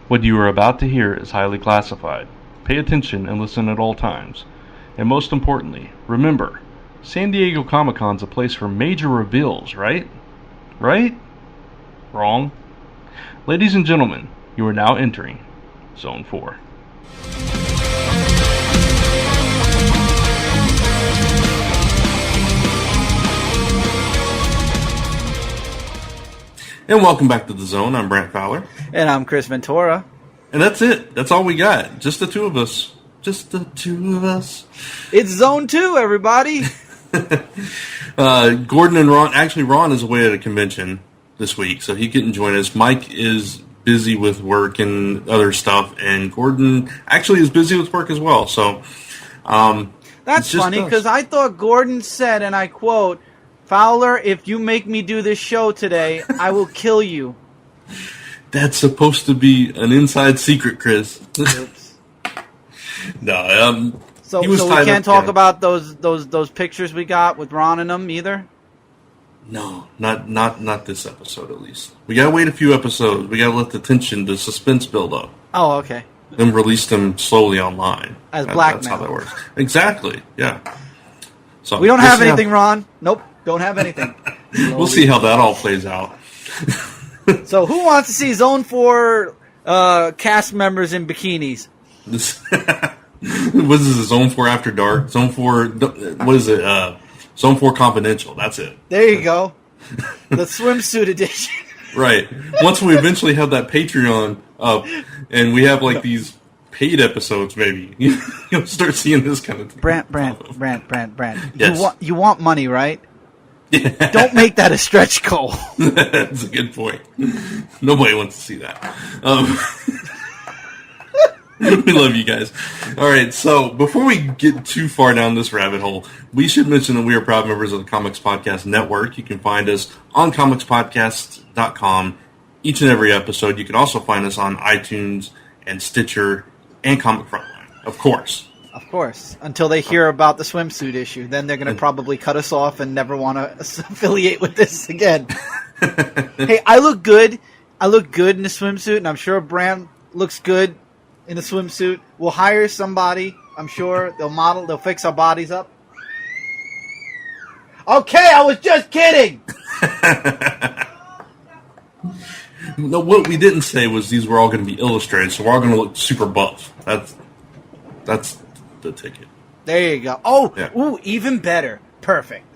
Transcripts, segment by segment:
What you are about to hear is highly classified. Pay attention and listen at all times. And most importantly, remember, San Diego Comic-Con's a place for major reveals, right? Right? Wrong. Ladies and gentlemen, you are now entering Zone 4. And welcome back to The Zone. I'm Brant Fowler. And I'm Chris Ventura. And that's it. That's all we got. Just the two of us. Just the two of us. It's Zone 2, everybody. Gordon and Ron. Actually, Ron is away at a convention this week, so he couldn't join us. Mike is busy with work and other stuff, and Gordon actually is busy with work as well. So that's funny, because I thought Gordon said, and I quote, "Fowler, if you make me do this show today, I will kill you." That's supposed to be an inside secret, Chris. Oops. No, so we can't talk about those pictures we got with Ron in them either? No, not this episode at least. We gotta wait a few episodes. We gotta let the suspense build up. Oh, okay. Then release them slowly online. As blackmail. That's how that works. Exactly, yeah. So we don't have anything, Ron. Nope, don't have anything. We'll see how that all plays out. So who wants to see Zone 4 cast members in bikinis? What is this, Zone 4 After Dark? Zone 4, what is it? Zone 4 Confidential, that's it. There you go. The swimsuit edition. Right. Once we eventually have that Patreon up, and we have like these paid episodes, maybe, you'll start seeing this kind of thing. Brant. Yes. You want money, right? Yeah. Don't make that a stretch goal. That's a good point. Nobody wants to see that. We love you guys. All right, so before we get too far down this rabbit hole, we should mention that we are proud members of the Comics Podcast Network. You can find us on comicspodcast.com each and every episode. You can also find us on iTunes and Stitcher and Comic Frontline, of course. Of course, until they hear about the swimsuit issue. Then they're going to probably cut us off and never want to affiliate with this again. Hey, I look good. I look good in a swimsuit, and I'm sure Brant looks good in a swimsuit. We'll hire somebody. I'm sure they'll fix our bodies up. Okay, I was just kidding. No, what we didn't say was these were all going to be illustrated, so we're all going to look super buff. That's the ticket. There you go. Oh, yeah. Ooh, even better. Perfect.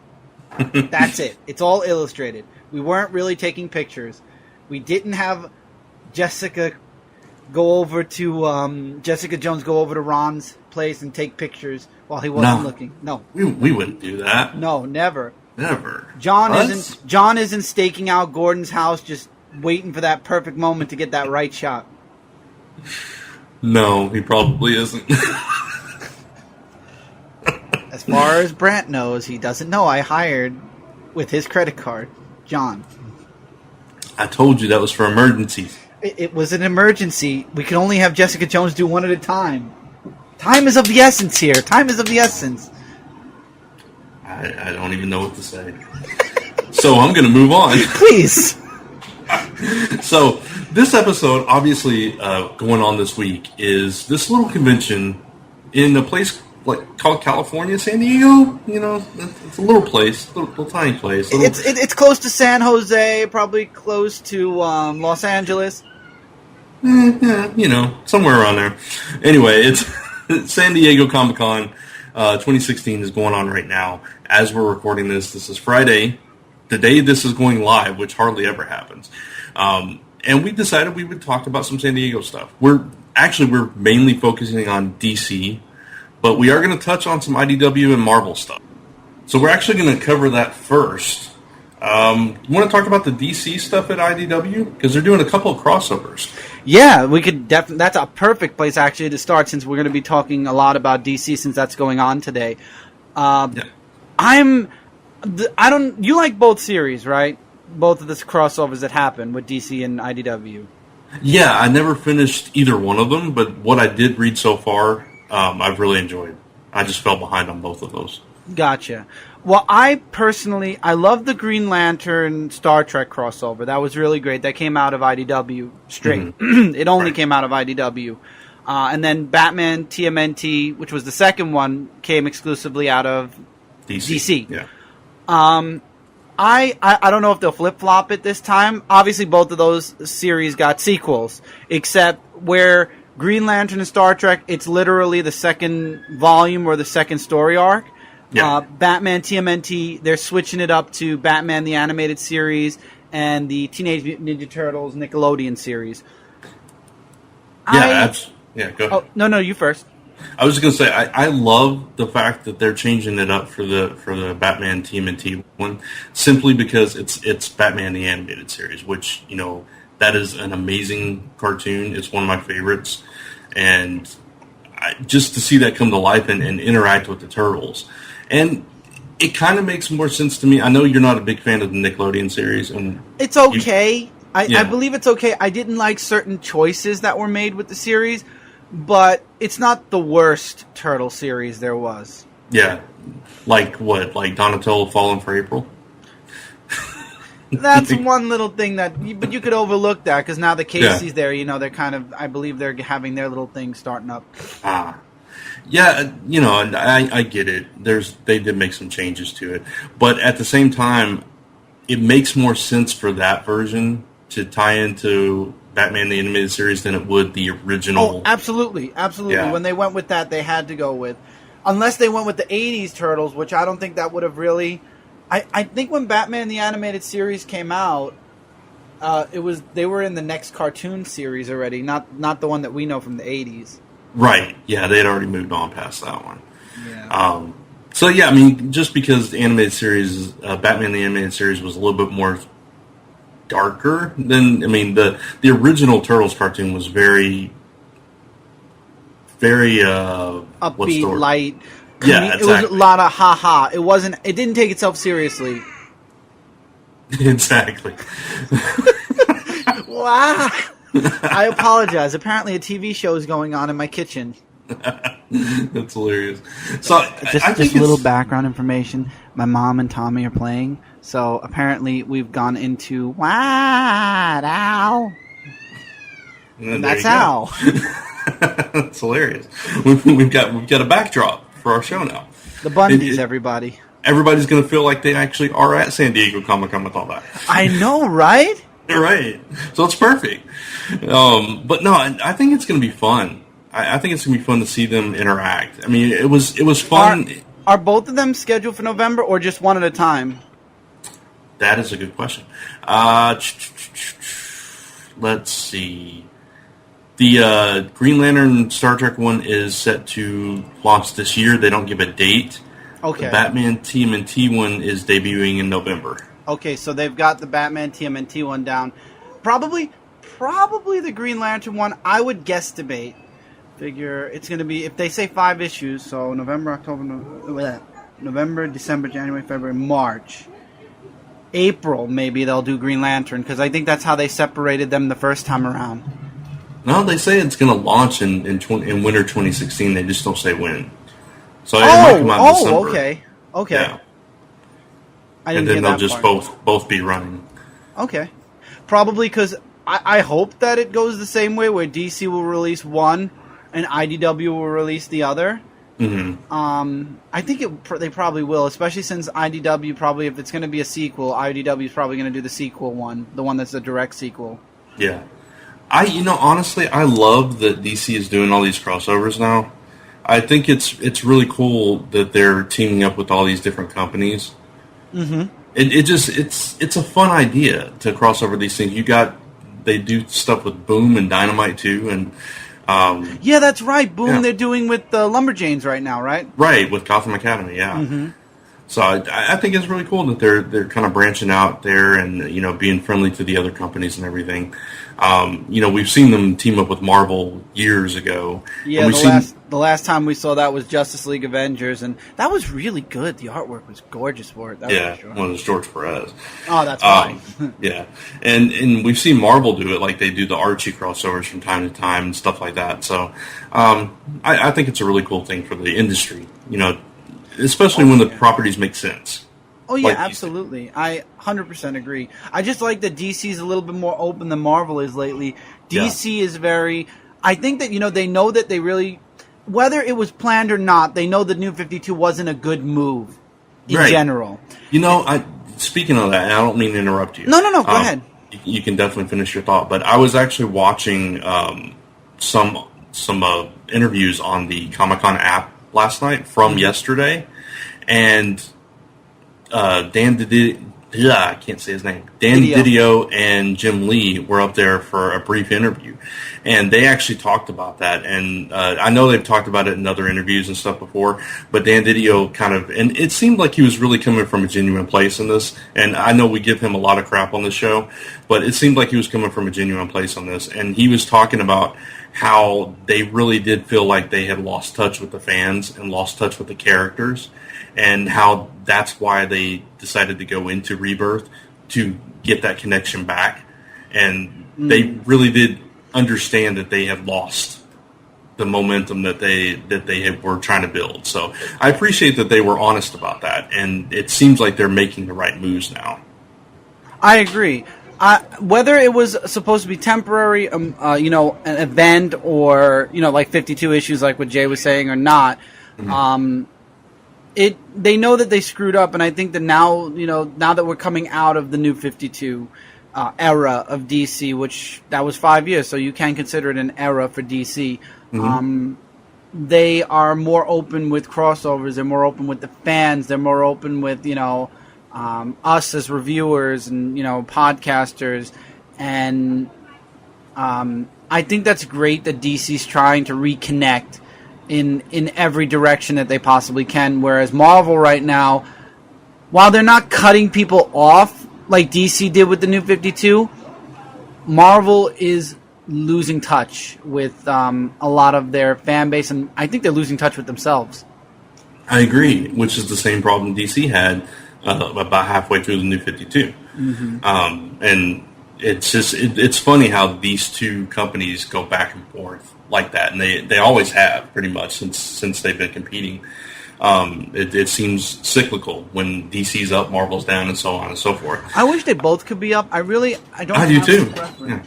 That's it. It's all illustrated. We weren't really taking pictures. We didn't have Jessica Jones go over to Ron's place and take pictures while he wasn't looking. No. We wouldn't do that. No, never. Never. John isn't staking out Gordon's house, just waiting for that perfect moment to get that right shot. No, he probably isn't. As far as Brant knows, he doesn't know I hired, with his credit card, John. I told you that was for emergencies. It was an emergency. We can only have Jessica Jones do one at a time. Time is of the essence here. Time is of the essence. I don't even know what to say. So I'm going to move on. Please. So this episode, obviously going on this week, is this little convention in a place called California, San Diego. You know, it's a little place, little tiny place. It's close to San Jose, probably close to Los Angeles. Yeah, you know, somewhere around there. Anyway, it's San Diego Comic-Con 2016 is going on right now. As we're recording this is Friday, the day this is going live, which hardly ever happens. And we decided we would talk about some San Diego stuff. We're mainly focusing on DC, but we are going to touch on some IDW and Marvel stuff. So we're actually going to cover that first. You want to talk about the DC stuff at IDW? Because they're doing a couple of crossovers. Yeah, we could definitely. That's a perfect place actually to start, since we're going to be talking a lot about DC, since that's going on today. Yeah. You like both series, right? Both of the crossovers that happen with DC and IDW. Yeah, I never finished either one of them, but what I did read so far, I've really enjoyed. I just fell behind on both of those. Gotcha. Well, I love the Green Lantern Star Trek crossover. That was really great. That came out of IDW straight. Mm-hmm. It only came out of IDW. And then Batman TMNT, which was the second one, came exclusively out of DC. Yeah. I don't know if they'll flip-flop it this time. Obviously, both of those series got sequels, except where Green Lantern and Star Trek, it's literally the second volume or the second story arc. Yeah. Batman TMNT, they're switching it up to Batman the Animated Series and the Teenage Mutant Ninja Turtles Nickelodeon series. Yeah, go ahead. Oh, no, you first. I was just gonna say I love the fact that they're changing it up for the Batman TMNT one, simply because it's Batman the Animated Series, which that is an amazing cartoon. It's one of my favorites, and just to see that come to life and interact with the Turtles, and it kind of makes more sense to me. I know you're not a big fan of the Nickelodeon series, and it's okay. I believe it's okay. I didn't like certain choices that were made with the series, but it's not the worst Turtle series there was. Yeah. Like what? Like Donatello Falling for April? That's one little thing but you could overlook that because now the Casey's there, they're kind of, I believe they're having their little thing starting up. Yeah, and I get it. They did make some changes to it. But at the same time, it makes more sense for that version to tie into Batman the Animated Series than it would the original. Oh, absolutely. Yeah. When they went with that, they had to go with. Unless they went with the 80s Turtles, which I don't think that would have really... I think when Batman the Animated Series came out, they were in the next cartoon series already, not the one that we know from the 80s. Right. Yeah, they had already moved on past that one. Yeah. So yeah, I mean, just because the animated series, Batman the Animated Series, was a little bit more darker than, the original Turtles cartoon was very, very upbeat, light. Yeah, exactly. It was a lot of ha-ha. It didn't take itself seriously. Exactly. Wow. I apologize. Apparently a TV show is going on in my kitchen. That's hilarious. So just a little background information. My mom and Tommy are playing, so apparently we've gone into wow. That's how. That's hilarious. We've got a backdrop for our show now. The Bundys, everybody. Everybody's going to feel like they actually are at San Diego Comic-Con with all that. I know, right? Right. So it's perfect. But no, I think it's going to be fun. I think it's going to be fun to see them interact. It was fun. Are both of them scheduled for November or just one at a time? That is a good question. Let's see. The Green Lantern Star Trek one is set to launch this year. They don't give a date. Okay. The Batman TMNT one is debuting in November. Okay, so they've got the Batman TMNT one down. Probably the Green Lantern one, I would guesstimate. Figure it's going to be, if they say 5 issues, so November, December, January, February, March. April, maybe they'll do Green Lantern, because I think that's how they separated them the first time around. No, they say it's going to launch in winter 2016. They just don't say when. So it might come out in December. Okay. Yeah. And then they'll just both be running. Okay. Probably because I hope that it goes the same way, where DC will release one and IDW will release the other. Mm-hmm. I think they probably will, especially since IDW probably, if it's going to be a sequel, IDW is probably going to do the sequel one, the one that's a direct sequel. Yeah. Honestly, I love that DC is doing all these crossovers now. I think it's really cool that they're teaming up with all these different companies. Mm-hmm. It's a fun idea to cross over these things. They do stuff with Boom and Dynamite too, and yeah, that's right. Boom, they're doing with the Lumberjanes right now, right? Right, with Gotham Academy, yeah. Mm-hmm. So I think it's really cool that they're kind of branching out there and being friendly to the other companies and everything. We've seen them team up with Marvel years ago. Yeah, the last time we saw that was Justice League Avengers, and that was really good. The artwork was gorgeous for it. One was George Perez. Oh, that's fine. Yeah, and we've seen Marvel do it, like they do the Archie crossovers from time to time and stuff like that. So I think it's a really cool thing for the industry. especially when the properties make sense. Oh, yeah, like absolutely. I 100% agree. I just like that DC is a little bit more open than Marvel is lately. DC is very... I think that, they know that they really... Whether it was planned or not, they know the New 52 wasn't a good move in general. Speaking of that, and I don't mean to interrupt you. No, go ahead. You can definitely finish your thought. But I was actually watching some interviews on the Comic-Con app last night from yesterday, and I can't say his name. Dan Didio and Jim Lee were up there for a brief interview, and they actually talked about that. And I know they've talked about it in other interviews and stuff before, but Dan Didio and it seemed like he was really coming from a genuine place in this. And I know we give him a lot of crap on this show, but it seemed like he was coming from a genuine place on this. And he was talking about how they really did feel like they had lost touch with the fans and lost touch with the characters, and how that's why they decided to go into Rebirth to get that connection back. And they really did understand that they had lost the momentum that they were trying to build. So I appreciate that they were honest about that, and it seems like they're making the right moves now. I agree. Whether it was supposed to be temporary, an event, or like 52 issues, like what Jay was saying, or not, they know that they screwed up, and I think that now that we're coming out of the New 52 era of DC, which that was 5 years, so you can consider it an era for DC. They are more open with crossovers. They're more open with the fans. They're more open with us as reviewers and podcasters, and I think that's great that DC's trying to reconnect in every direction that they possibly can. Whereas Marvel right now, while they're not cutting people off like DC did with the New 52, Marvel is losing touch with a lot of their fan base, and I think they're losing touch with themselves. I agree, which is the same problem DC had about halfway through the New 52. And it's just it's funny how these two companies go back and forth like that, and they always have, pretty much since they've been competing. It seems cyclical. When DC's up, Marvel's down, and so on and so forth. I wish they both could be up. I don't. I do too. Yeah.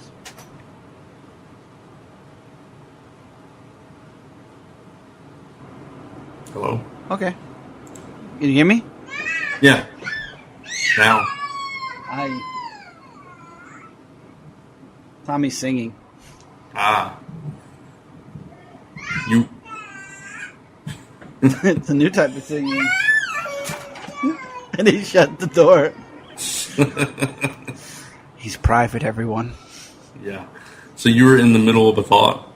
Hello. Okay. Can you hear me? Yeah. Now. Tommy's singing. You. It's a new type of singing. And he shut the door. He's private, everyone. Yeah. So you were in the middle of a thought?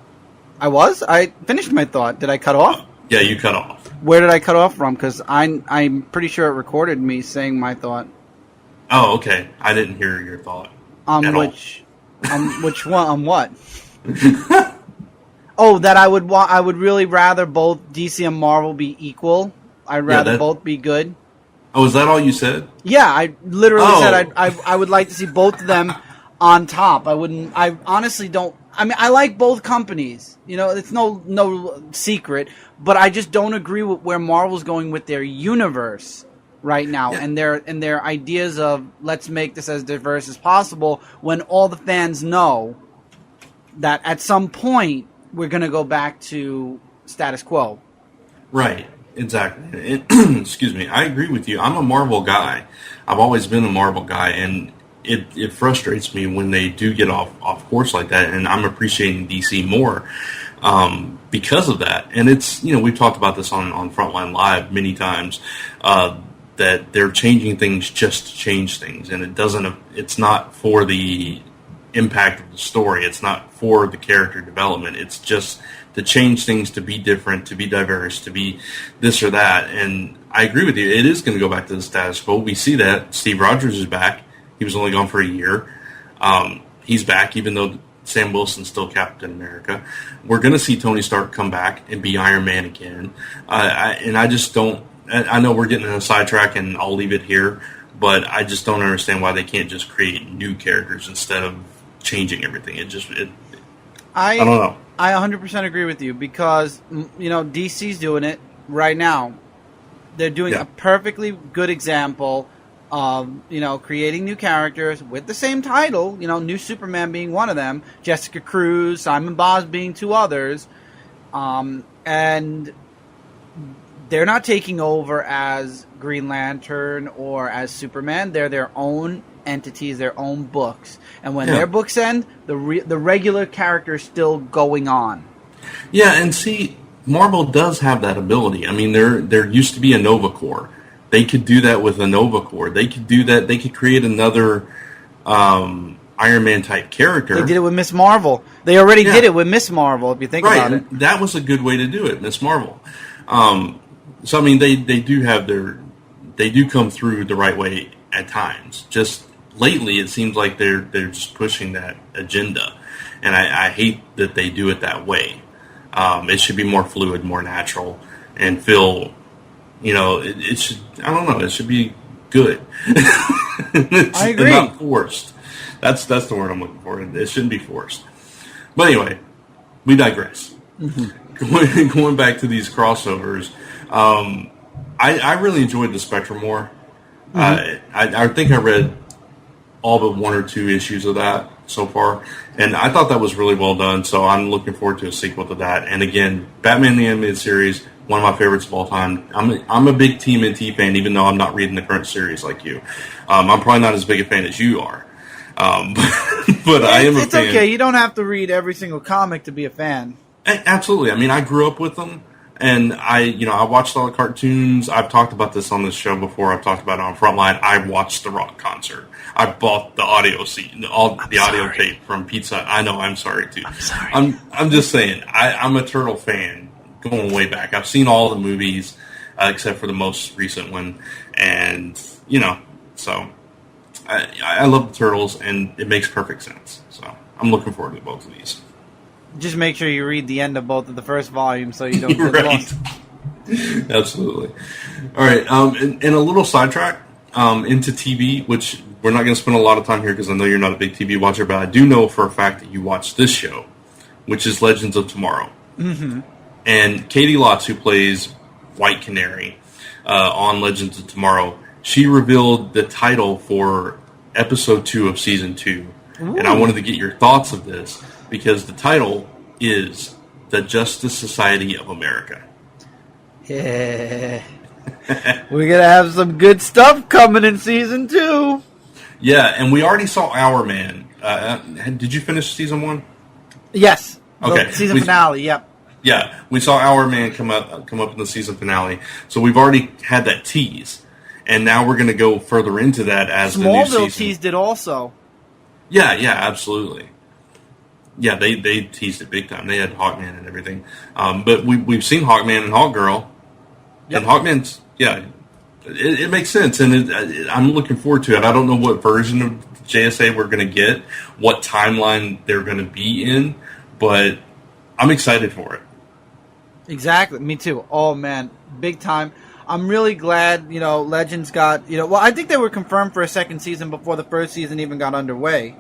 I was? I finished my thought. Did I cut off? Yeah, you cut off. Where did I cut off from? Because I'm pretty sure it recorded me saying my thought. Oh, okay. I didn't hear your thought. Which one? On what? Oh, that I would really rather both DC and Marvel be equal. I'd rather both be good. Oh, is that all you said? Yeah, I literally said I would like to see both of them on top. I honestly don't. I mean, I like both companies. It's no secret, but I just don't agree with where Marvel's going with their universe right now, and their ideas of let's make this as diverse as possible, when all the fans know that at some point we're going to go back to status quo. Right. Exactly. Excuse me. I agree with you. I'm a Marvel guy. I've always been a Marvel guy, and it frustrates me when they do get off course like that, and I'm appreciating DC more because of that. And it's, we've talked about this on Frontline Live many times, that they're changing things just to change things, and it's not for the impact of the story. It's not for the character development. It's just to change things, to be different, to be diverse, to be this or that. And I agree with you. It is going to go back to the status quo. We see that. Steve Rogers is back. He was only gone for a year. He's back, even though Sam Wilson's still Captain America. We're going to see Tony Stark come back and be Iron Man again. And I just don't... I know we're getting in a sidetrack, and I'll leave it here, but I just don't understand why they can't just create new characters instead of changing everything. I don't know. I 100% agree with you, because DC's doing it right now. They're doing a perfectly good example of, creating new characters with the same title, New Superman being one of them, Jessica Cruz, Simon Boz being two others, and they're not taking over as Green Lantern or as Superman. They're their own entities, their own books. And when their books end, the regular character is still going on. Yeah, and see, Marvel does have that ability. I mean, there used to be a Nova Corps. They could do that with a Nova Corps. They could do that. They could create another Iron Man type character. They did it with Miss Marvel. They already did it with Miss Marvel, if you think about it. That was a good way to do it, Miss Marvel. So I mean, they do come through the right way at times. Just lately, it seems like they're just pushing that agenda, and I hate that they do it that way. It should be more fluid, more natural, and feel, it should. I don't know. It should be good. I agree. Not forced. That's the word I'm looking for. It shouldn't be forced. But anyway, we digress. Mm-hmm. Going back to these crossovers, I really enjoyed the Spectrum War. Mm-hmm. I think I read all but one or two issues of that so far, and I thought that was really well done, so I'm looking forward to a sequel to that. And again, Batman the Animated Series, one of my favorites of all time. I'm a big TMNT fan, even though I'm not reading the current series like you. I'm probably not as big a fan as you are, but I am a fan. It's okay, you don't have to read every single comic to be a fan. Absolutely. I mean, I grew up with them, and I watched all the cartoons. I've talked about this on this show before. I've talked about it on Frontline. I watched the Rock concert. I bought the audio tape from Pizza Hut. I know, I'm sorry too. I'm sorry. I'm just saying, I'm a Turtle fan going way back. I've seen all the movies except for the most recent one, and so I love the Turtles, and it makes perfect sense. So I'm looking forward to both of these. Just make sure you read the end of both of the first volumes so you don't get lost. Absolutely. All right, and a little sidetrack into TV, which we're not going to spend a lot of time here because I know you're not a big TV watcher, but I do know for a fact that you watch this show, which is Legends of Tomorrow. Mm-hmm. And Katie Lotz, who plays White Canary on Legends of Tomorrow, she revealed the title for episode 2 of season 2. Ooh. And I wanted to get your thoughts of this, because the title is The Justice Society of America. Yeah. We're going to have some good stuff coming in season 2. Yeah, and we already saw Our Man. Did you finish season 1? Yes. Okay. The season finale, yep. Yeah, we saw Our Man come up in the season finale. So we've already had that tease. And now we're going to go further into that as the new season. Smallville teased it also. Yeah, absolutely. Yeah, they teased it big time. They had Hawkman and everything. But we've seen Hawkman and Hawkgirl. Yep. And Hawkman's, it makes sense. And I'm looking forward to it. I don't know what version of JSA we're going to get, what timeline they're going to be in, but I'm excited for it. Exactly. Me too. Oh, man. Big time. I'm really glad, Legends got, well, I think they were confirmed for a second season before the first season even got underway.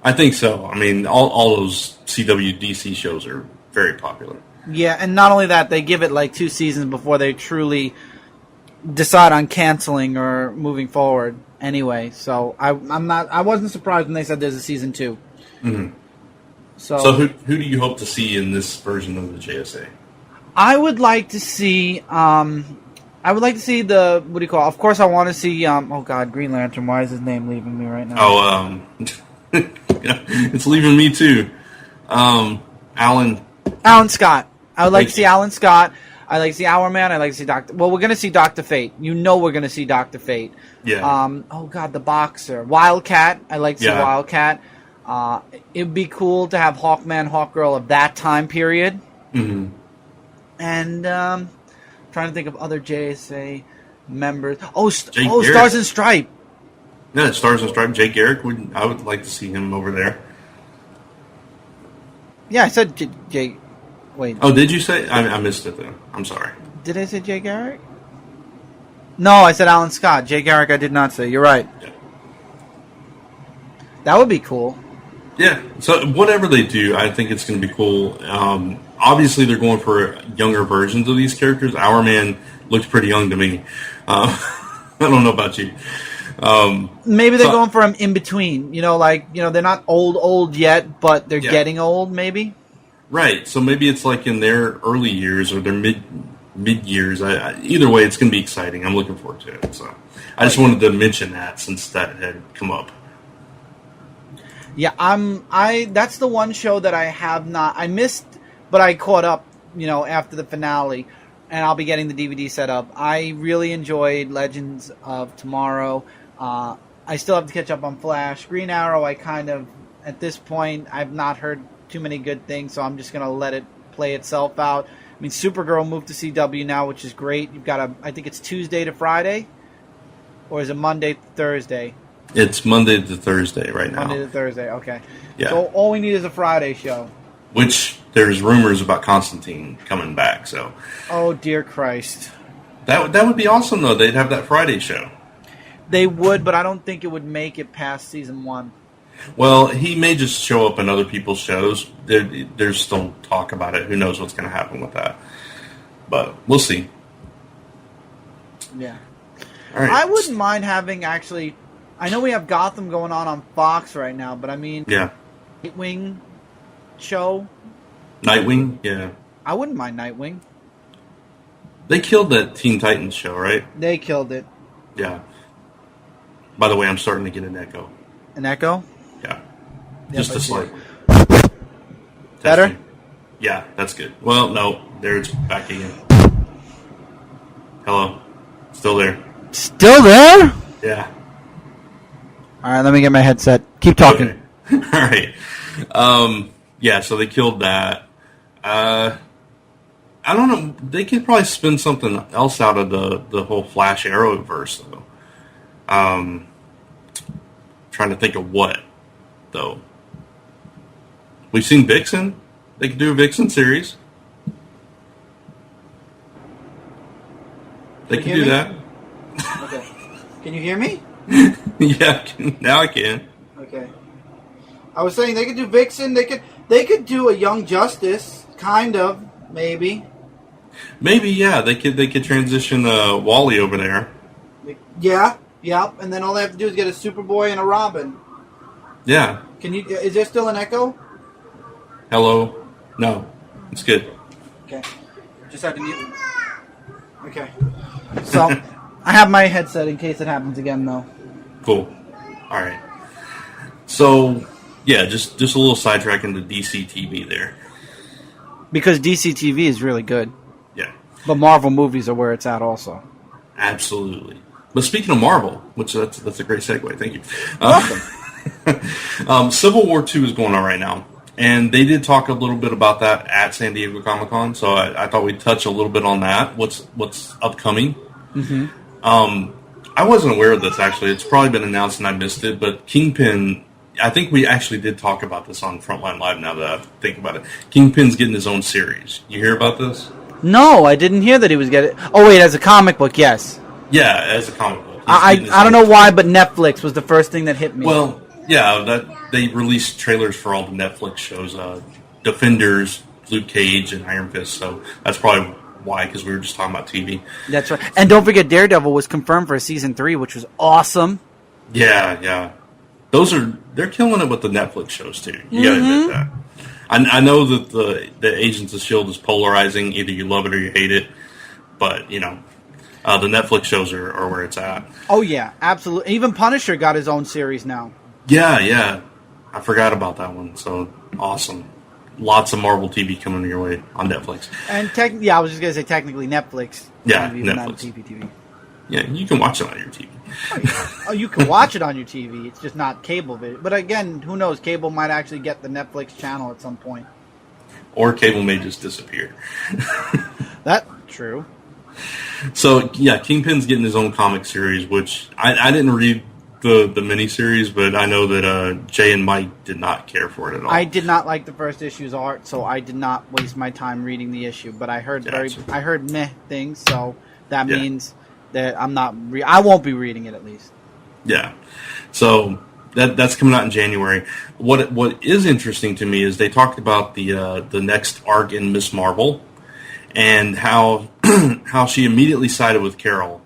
I think so. I mean, all those CW DC shows are very popular. Yeah, and not only that, they give it like 2 seasons before they truly decide on canceling or moving forward anyway. So I wasn't surprised when they said there's a season 2. Mm-hmm. So who do you hope to see in this version of the JSA? I would like to see the, what do you call it? Of course I want to see Green Lantern. Why is his name leaving me right now? It's leaving me too. Alan Scott. I would like to see Alan Scott. I like to see Our Man. I like to see Dr. Well, we're going to see Dr. Fate. We're going to see Dr. Fate. Yeah. The boxer. Wildcat. I like to see Wildcat. It'd be cool to have Hawkman, Hawkgirl of that time period. Mm-hmm. And trying to think of other JSA members. Garrett. Stars and Stripe. Yeah, Stars and Stripe. Jake Garrick. I would like to see him over there. Yeah, I said Jake. Wait. Oh, did you say? I missed it then. I'm sorry. Did I say Jay Garrick? No, I said Alan Scott. Jay Garrick I did not say. You're right. Yeah. That would be cool. Yeah, so whatever they do, I think it's going to be cool. Obviously, they're going for younger versions of these characters. Our Man looked pretty young to me. I don't know about you. Maybe they're going for them in between. They're not old yet, but they're getting old, maybe. Right, so maybe it's like in their early years or their mid years. Either way, it's going to be exciting. I'm looking forward to it. So I just wanted to mention that since that had come up. Yeah, that's the one show that I missed, but I caught up, after the finale, and I'll be getting the DVD set up. I really enjoyed Legends of Tomorrow. I still have to catch up on Flash. Green Arrow, at this point, I've not heard too many good things, so I'm just going to let it play itself out. I mean, Supergirl moved to CW now, which is great. You've got I think it's Tuesday to Friday, or is it Monday to Thursday? It's Monday to Thursday right now. Monday to Thursday, okay. Yeah. So all we need is a Friday show. Which there's rumors about Constantine coming back. So. Oh dear Christ. That would be awesome though. They'd have that Friday show. They would, but I don't think it would make it past season 1. Well, he may just show up in other people's shows. There's still talk about it. Who knows what's going to happen with that? But we'll see. Yeah. All right. I wouldn't mind having actually. I know we have Gotham going on Fox right now, but I mean, Nightwing show. Nightwing, yeah. I wouldn't mind Nightwing. They killed that Teen Titans show, right? They killed it. Yeah. By the way, I'm starting to get an echo. An echo? Yeah. Just a slight one. Better? Testing. Yeah, that's good. Well, no, there it's back again. Hello. Still there. Still there? Yeah. All right, let me get my headset. Keep talking. Okay. All right. Yeah, so they killed that. I don't know. They could probably spin something else out of the whole Flash Arrowverse, though. Trying to think of what, though. We've seen Vixen. They could do a Vixen series. They could do that. Okay. Can you hear me? Yeah, now I can. Okay. I was saying they could do Vixen. They could do a Young Justice, kind of, maybe. Maybe, yeah. They could transition Wally over there. Yeah, and then all they have to do is get a Superboy and a Robin. Yeah. Is there still an echo? Hello? No. It's good. Okay. Just had to mute. Okay. So, I have my headset in case it happens again, though. Cool. All right. So, yeah, just a little sidetrack into DC TV there. Because DC TV is really good. Yeah. But Marvel movies are where it's at also. Absolutely. But speaking of Marvel, which that's a great segue, thank you. Welcome. Civil War II is going on right now. And they did talk a little bit about that at San Diego Comic-Con, so I thought we'd touch a little bit on that, what's upcoming. Mm-hmm. I wasn't aware of this, actually. It's probably been announced and I missed it, but Kingpin, I think we actually did talk about this on Frontline Live now that I think about it. Kingpin's getting his own series. You hear about this? No, I didn't hear that he was getting... Oh, wait, as a comic book, yes. Yeah, as a comic book. I don't know why, but Netflix was the first thing that hit me. Well, yeah, they released trailers for all the Netflix shows, Defenders, Luke Cage, and Iron Fist, so that's probably why, because we were just talking about TV. That's right. And don't forget, Daredevil was confirmed for season 3, which was awesome. Yeah. They're killing it with the Netflix shows, too. You gotta admit that. I know that the Agents of S.H.I.E.L.D. is polarizing. Either you love it or you hate it. But, the Netflix shows are where it's at. Oh, yeah, absolutely. Even Punisher got his own series now. Yeah. I forgot about that one. So, awesome. Lots of Marvel TV coming your way on Netflix. And I was just going to say technically Netflix. Yeah, TV, Netflix. Not TV. Yeah, you can watch it on your TV. Oh, you can watch it on your TV. It's just not cable. But again, who knows? Cable might actually get the Netflix channel at some point. Or cable may just disappear. That's true. So, yeah, Kingpin's getting his own comic series, which I didn't read the miniseries, but I know that Jay and Mike did not care for it at all. I did not like the first issue's art, so I did not waste my time reading the issue. But I heard meh things, so that means that I'm not. I won't be reading it at least. Yeah. So That's coming out in January. What is interesting to me is they talked about the next arc in Miss Marvel, and how how she immediately sided with Carol,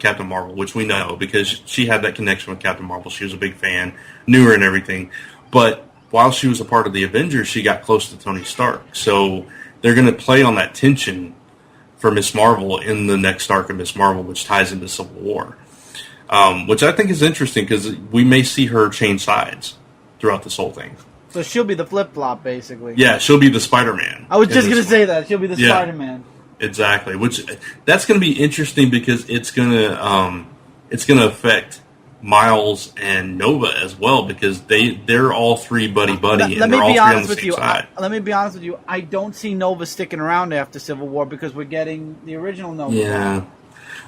Captain Marvel, which we know because she had that connection with Captain Marvel. She was a big fan, knew her and everything. But while she was a part of the Avengers, she got close to Tony Stark. So they're going to play on that tension for Miss Marvel in the next arc of Miss Marvel, which ties into Civil War. Which I think is interesting because we may see her change sides throughout this whole thing. So she'll be the flip-flop, basically. Yeah, she'll be the Spider-Man. I was just going to say that. She'll be the Spider-Man. Exactly. Which that's going to be interesting because it's going to affect Miles and Nova as well because they're all three buddy and they're all three on the same side. Let me be honest with you. I don't see Nova sticking around after Civil War because we're getting the original Nova. Yeah.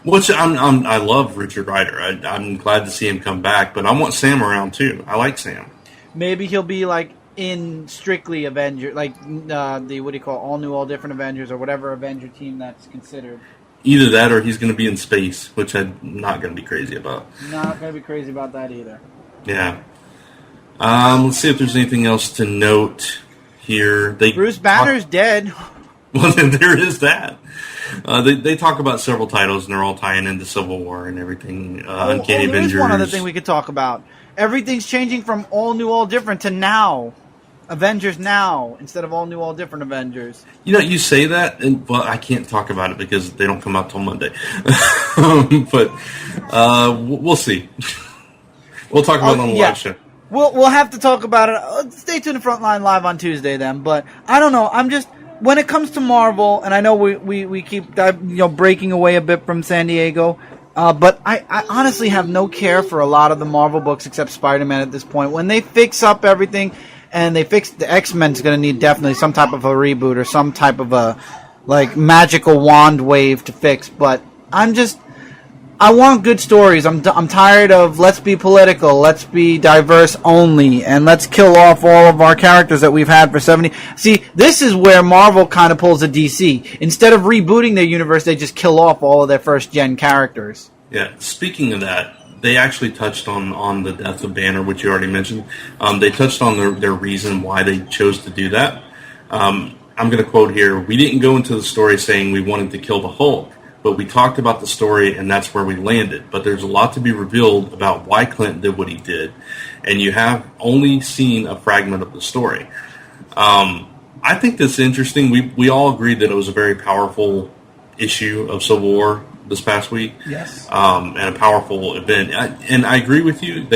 Which I love Richard Rider. I'm glad to see him come back, but I want Sam around too. I like Sam. Maybe he'll be like in strictly Avenger, like the what do you call all new, all different Avengers or whatever Avenger team that's considered. Either that or he's going to be in space, which I'm not going to be crazy about. Not going to be crazy about that either. Yeah. Let's see if there's anything else to note here. Bruce Banner's dead. Well, then there is that. They talk about several titles, and they're all tying into Civil War and everything. Uncanny Avengers. There's one other thing we could talk about. Everything's changing from all new, all different to now. Avengers now instead of all new, all different Avengers. You know, you say that, and well, I can't talk about it because they don't come out till Monday. But we'll see. We'll talk about it on the live show. We'll have to talk about it. Stay tuned to Frontline Live on Tuesday then. But I don't know. I'm just when it comes to Marvel, and I know we keep breaking away a bit from San Diego. But I honestly have no care for a lot of the Marvel books except Spider-Man at this point. When they fix up everything, and they fix the X-Men's going to need definitely some type of a reboot or some type of a magical wand wave to fix. But I want good stories. I'm tired of let's be political, let's be diverse only, and let's kill off all of our characters that we've had for 70. See, this is where Marvel kind of pulls a DC. Instead of rebooting their universe, they just kill off all of their first-gen characters. Yeah, speaking of that, they actually touched on the death of Banner, which you already mentioned. They touched on their reason why they chose to do that. I'm going to quote here, "We didn't go into the story saying we wanted to kill the Hulk, but we talked about the story, and that's where we landed. But there's a lot to be revealed about why Clint did what he did, and you have only seen a fragment of the story." I think that's interesting. We all agreed that it was a very powerful issue of Civil War this past week. Yes. And a powerful event. And I agree with you.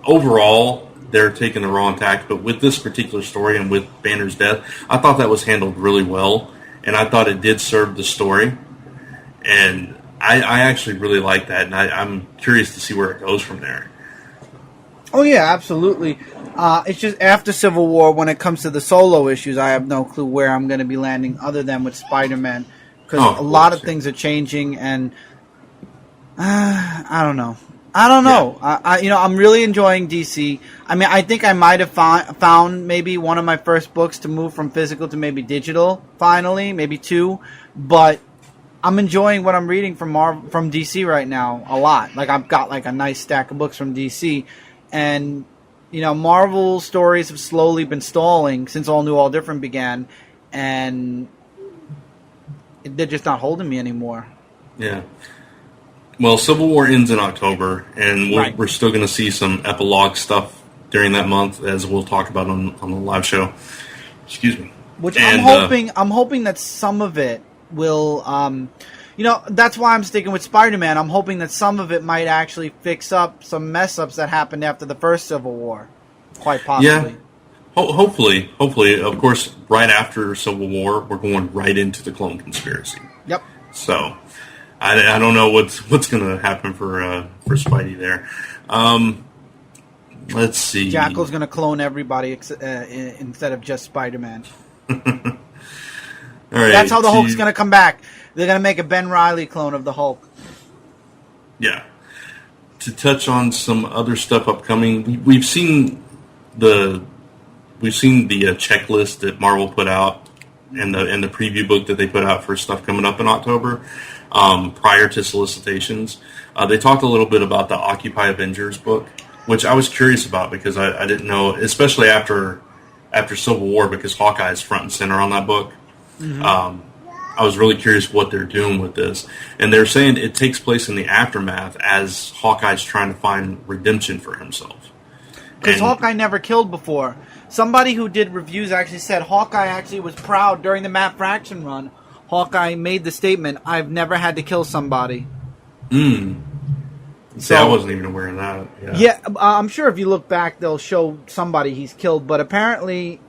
Overall, they're taking the wrong tack, but with this particular story and with Banner's death, I thought that was handled really well. And I thought it did serve the story. And I actually really like that. And I'm curious to see where it goes from there. Oh, yeah, absolutely. It's just after Civil War, when it comes to the solo issues, I have no clue where I'm going to be landing other than with Spider-Man. Because a lot of things are changing. And I don't know. Yeah. I'm really enjoying DC. I mean, I think I might have found maybe one of my first books to move from physical to maybe digital, finally, maybe two. But I'm enjoying what I'm reading from DC right now a lot. I've got a nice stack of books from DC. And, Marvel stories have slowly been stalling since All New, All Different began. And they're just not holding me anymore. Yeah. Well, Civil War ends in October, and we're still going to see some epilogue stuff during that month, as we'll talk about on the live show. Excuse me. I'm hoping that some of it will, that's why I'm sticking with Spider-Man. I'm hoping that some of it might actually fix up some mess-ups that happened after the first Civil War, quite possibly. Yeah. Hopefully, of course, right after Civil War, we're going right into the clone conspiracy. Yep. So, I don't know what's going to happen for Spidey there. Let's see. Jackal's going to clone everybody instead of just Spider-Man. All right. That's how the Hulk's going to come back. They're going to make a Ben Reilly clone of the Hulk. Yeah. To touch on some other stuff upcoming, we've seen the checklist that Marvel put out and the preview book that they put out for stuff coming up in October. Prior to solicitations, they talked a little bit about the Occupy Avengers book. which I was curious about because I didn't know, especially after Civil War, because Hawkeye is front and center on that book. Mm-hmm. I was really curious what they're doing with this. And they're saying it takes place in the aftermath as Hawkeye's trying to find redemption for himself. Because Hawkeye never killed before. Somebody who did reviews actually said Hawkeye actually was proud during the Matt Fraction run. Hawkeye made the statement, "I've never had to kill somebody." See, So, I wasn't even aware of that. yeah, I'm sure if you look back, they'll show somebody he's killed, but apparently,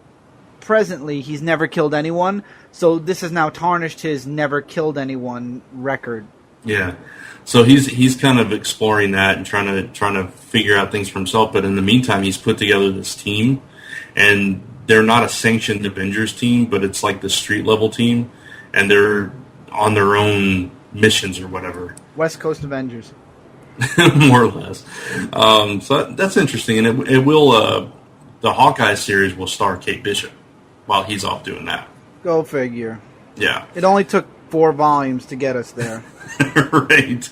presently, he's never killed anyone. So this has now tarnished his never killed anyone record. Yeah. So he's kind of exploring that and trying to figure out things for himself. But in the meantime, he's put together this team, and they're not a sanctioned Avengers team, but it's like the street level team, and they're on their own missions or whatever. West Coast Avengers. More or less. So that's interesting, and it will. The Hawkeye series will star Kate Bishop while he's off doing that. Go figure. Yeah. It only took 4 volumes to get us there. Right.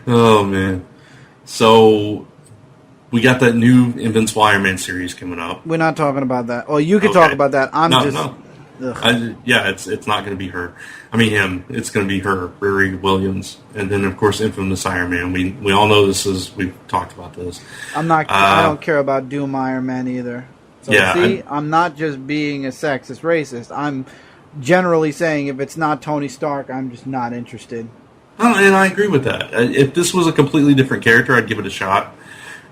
Oh man. So we got that new Invincible Iron Man series coming up. We're not talking about that. Oh, you can talk about that. No. It's not going to be her. I mean him. It's going to be her, Riri Williams, and then of course Infamous Iron Man. We all know this is. We've talked about this. I don't care about Doom Iron Man either. So see, I'm not just being a sexist racist. I'm generally saying if it's not Tony Stark, I'm just not interested. And I agree with that. If this was a completely different character, I'd give it a shot.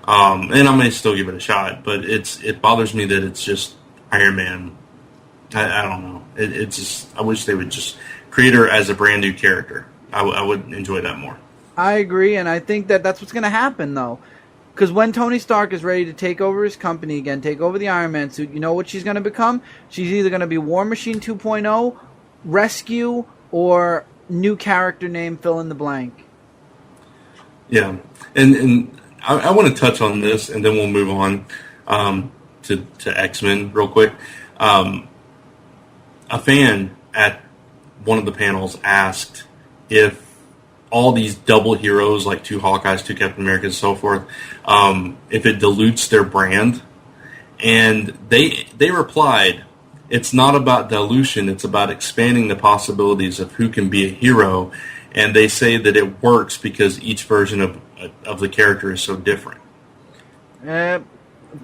And I may still give it a shot, but it bothers me that it's just Iron Man. I don't know. It's just, I wish they would just create her as a brand new character. I would enjoy that more. I agree, and I think that's what's going to happen, though. Because when Tony Stark is ready to take over his company again, take over the Iron Man suit, you know what she's going to become? She's either going to be War Machine 2.0, Rescue, or new character name, fill in the blank. Yeah, and I want to touch on this, and then we'll move on to X-Men real quick. A fan at one of the panels asked if all these double heroes, like 2 Hawkeyes, 2 Captain Americas, and so forth, if it dilutes their brand. And they replied, it's not about dilution, it's about expanding the possibilities of who can be a hero. And they say that it works because each version of the character is so different. Of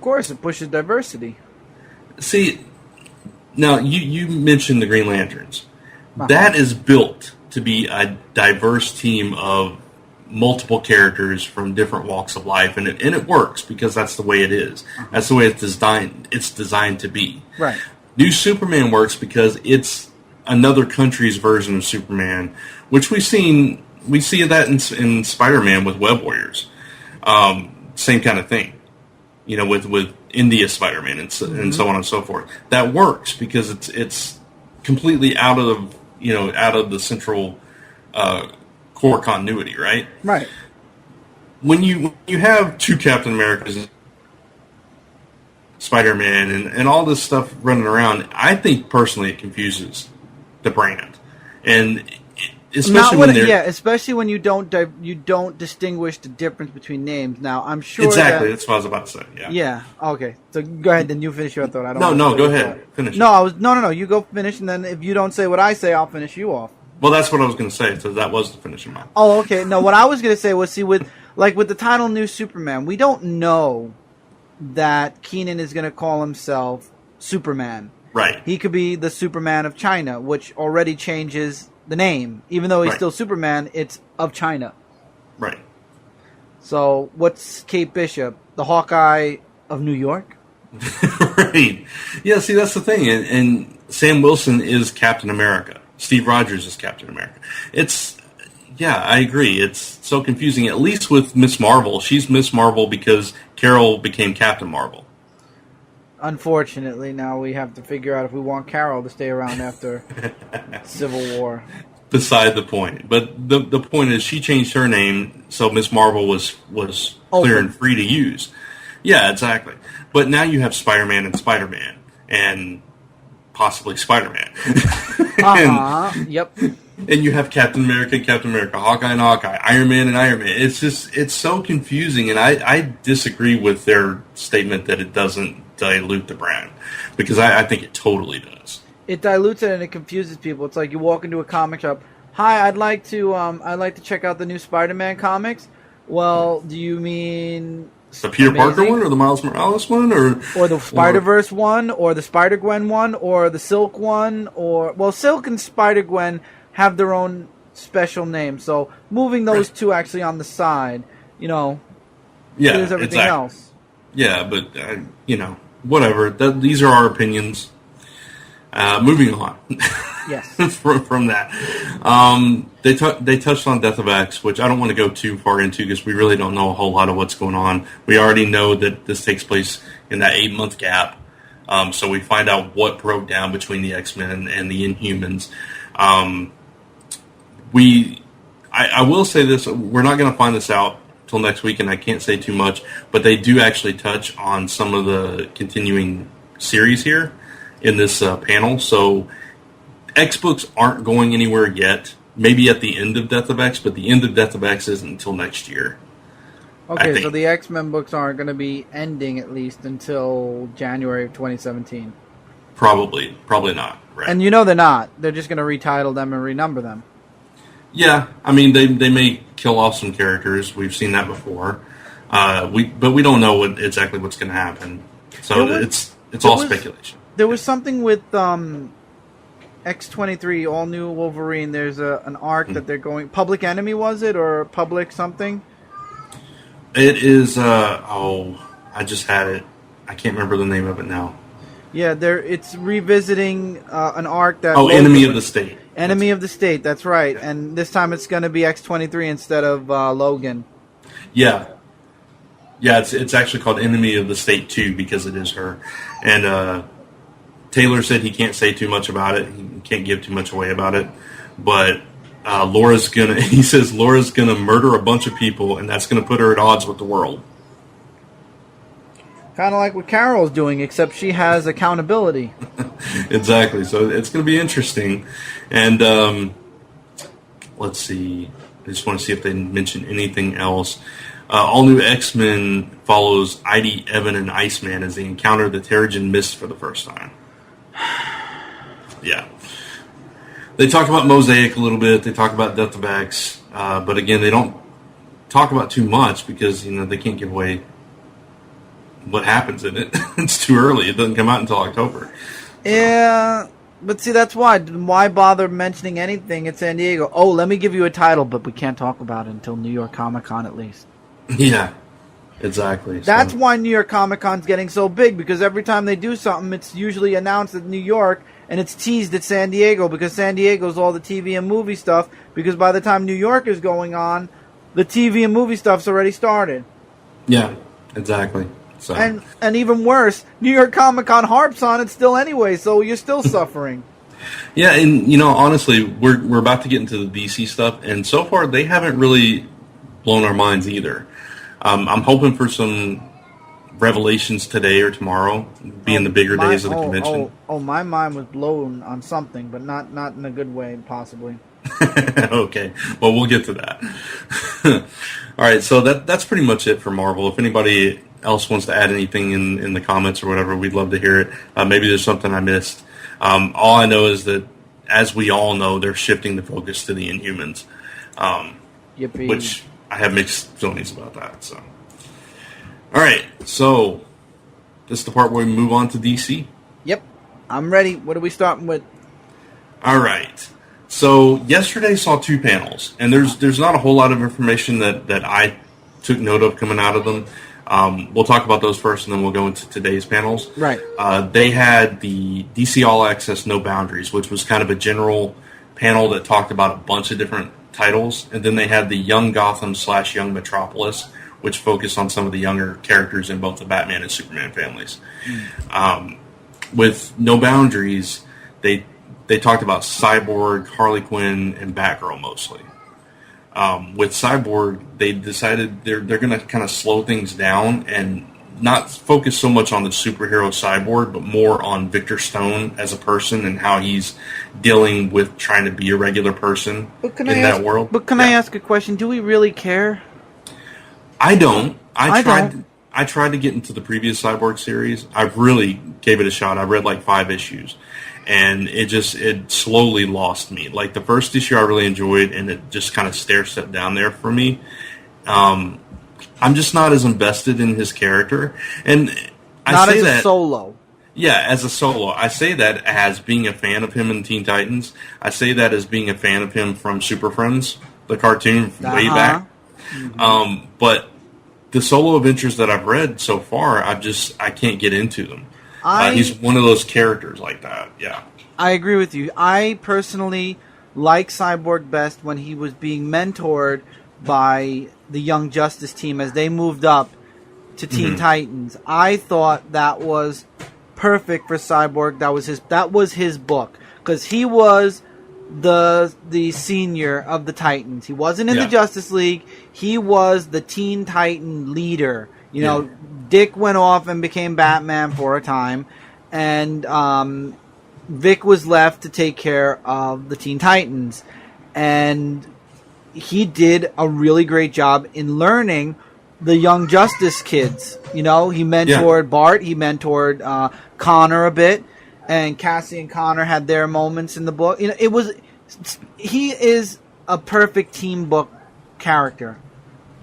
course, it pushes diversity. See, now you mentioned the Green Lanterns. Uh-huh. That is built to be a diverse team of multiple characters from different walks of life, and it works because that's the way it is. Uh-huh. That's the way it's designed to be. Right. New Superman works because it's another country's version of Superman, which we see that in Spider-Man with Web Warriors. Same kind of thing, with India Spider-Man and so on and so forth. That works because it's completely out of the central core continuity, right? Right. When you have 2 Captain Americas, Spider-Man, and all this stuff running around, I think personally it confuses the brand, and especially when you don't distinguish the difference between names. Now, I'm sure exactly that's what I was about to say. Yeah. Yeah. Okay. So go ahead. Then you finish your thought. No. Go ahead. Finish. No. No. You go finish, and then if you don't say what I say, I'll finish you off. Well, that's what I was going to say. So that was the finishing line. Oh, okay. No, what I was going to say was, see, with the title New Superman, we don't know that Keenan is going to call himself Superman. Right. He could be the Superman of China, which already changes the name. Even though he's still Superman, it's of China. Right. So, what's Kate Bishop? The Hawkeye of New York? Right. Yeah, see, that's the thing. And Sam Wilson is Captain America. Steve Rogers is Captain America. I agree. It's so confusing. At least with Miss Marvel. She's Miss Marvel because Carol became Captain Marvel. Unfortunately, now we have to figure out if we want Carol to stay around after Civil War. Beside the point. But the point is she changed her name so Miss Marvel was clear and free to use. Yeah, exactly. But now you have Spider-Man and Spider-Man and possibly Spider-Man. Yep. And you have Captain America, Hawkeye and Hawkeye, Iron Man and Iron Man. It's so confusing, and I disagree with their statement that it doesn't dilute the brand, because I think it totally does. It dilutes it and it confuses people. It's like you walk into a comic shop. Hi, I'd like to check out the new Spider-Man comics. Well, do you mean the Peter Parker one, or the Miles Morales one, or the Spider-Verse one, or the Spider-Gwen one, or the Silk one, or Silk and Spider-Gwen have their own special name. So moving those two actually on the side, there's everything else. Yeah, but whatever. These are our opinions. Moving on. Yes. from that, they touched on Death of X, which I don't want to go too far into because we really don't know a whole lot of what's going on. We already know that this takes place in that 8-month gap, so we find out what broke down between the X-Men and the Inhumans. I will say this: we're not going to find this out till next week, and I can't say too much. But they do actually touch on some of the continuing series here in this panel. So X books aren't going anywhere yet. Maybe at the end of Death of X, but the end of Death of X isn't until next year. Okay, so the X-Men books aren't going to be ending at least until January of 2017. Probably not. Right. And they're not. They're just going to retitle them and renumber them. Yeah, I mean they may kill off some characters. We've seen that before. But we don't know exactly what's going to happen. So it's all speculation. There was something with X-23, all new Wolverine. There's an arc that they're going. Public Enemy, was it, or Public something? It is. I just had it. I can't remember the name of it now. Yeah, it's revisiting an arc that. Enemy of the State. Enemy of the State. That's right. Yeah. And this time it's going to be X-23 instead of Logan. Yeah. Yeah, it's actually called Enemy of the State 2 because it is her. And Taylor said he can't say too much about it. He can't give too much away about it. But he says Laura's gonna murder a bunch of people, and that's gonna put her at odds with the world. Kind of like what Carol's doing, except she has accountability. Exactly. So it's gonna be interesting. And let's see. I just want to see if they mention anything else. All new X-Men follows ID, Evan, and Iceman as they encounter the Terrigen Mist for the first time. Yeah. They talk about Mosaic a little bit. They talk about Death of X. But again, they don't talk about too much because, they can't give away what happens in it. It's too early. It doesn't come out until October. Yeah. But see, that's why. Why bother mentioning anything at San Diego? Oh, let me give you a title, but we can't talk about it until New York Comic Con at least. Yeah, exactly. That's why New York Comic Con's getting so big, because every time they do something, it's usually announced at New York, and it's teased at San Diego, because San Diego's all the TV and movie stuff, because by the time New York is going on, the TV and movie stuff's already started. Yeah, exactly. So. And even worse, New York Comic Con harps on it still anyway, so you're still suffering. Yeah, and honestly, we're about to get into the DC stuff, and so far they haven't really blown our minds either. I'm hoping for some revelations today or tomorrow, being the bigger days of the convention. My mind was blown on something, but not in a good way, possibly. Okay, well, we'll get to that. All right, so that's pretty much it for Marvel. If anybody else wants to add anything in the comments or whatever, we'd love to hear it. Maybe there's something I missed. All I know is that, as we all know, they're shifting the focus to the Inhumans, which I have mixed feelings about that. So, all right, so this is the part where we move on to DC. Yep, I'm ready. What are we starting with? All right. So yesterday saw 2 panels, and there's not a whole lot of information that I took note of coming out of them. We'll talk about those first, and then we'll go into today's panels. Right. They had the DC All Access No Boundaries, which was kind of a general panel that talked about a bunch of different titles, and then they had the Young Gotham / Young Metropolis, which focused on some of the younger characters in both the Batman and Superman families. With No Boundaries, they talked about Cyborg, Harley Quinn, and Batgirl mostly. With Cyborg, they decided they're going to kind of slow things down and not focus so much on the superhero Cyborg, but more on Victor Stone as a person and how he's dealing with trying to be a regular person that world. But can I ask a question? Do we really care? I don't. I tried to get into the previous Cyborg series. I really gave it a shot. I read like 5 issues, and it slowly lost me. Like the first issue I really enjoyed, and it just kind of stair-stepped down there for me. I'm just not as invested in his character, and not as a solo. Yeah, as a solo. I say that as being a fan of him in Teen Titans. I say that as being a fan of him from Super Friends, the cartoon way back. Mm-hmm. But the solo adventures that I've read so far, I can't get into them. He's one of those characters like that. Yeah, I agree with you. I personally like Cyborg best when he was being mentored by the Young Justice team as they moved up to Teen Titans. I thought that was perfect for Cyborg. That was his book, because he was the senior of the Titans. He wasn't in the Justice League. He was the Teen Titan leader. You know, Dick went off and became Batman for a time, and Vic was left to take care of the Teen Titans, and he did a really great job in learning the Young Justice kids. You know, he mentored Bart, he mentored Connor a bit, and Cassie and Connor had their moments in the book. You know, he is a perfect team book character.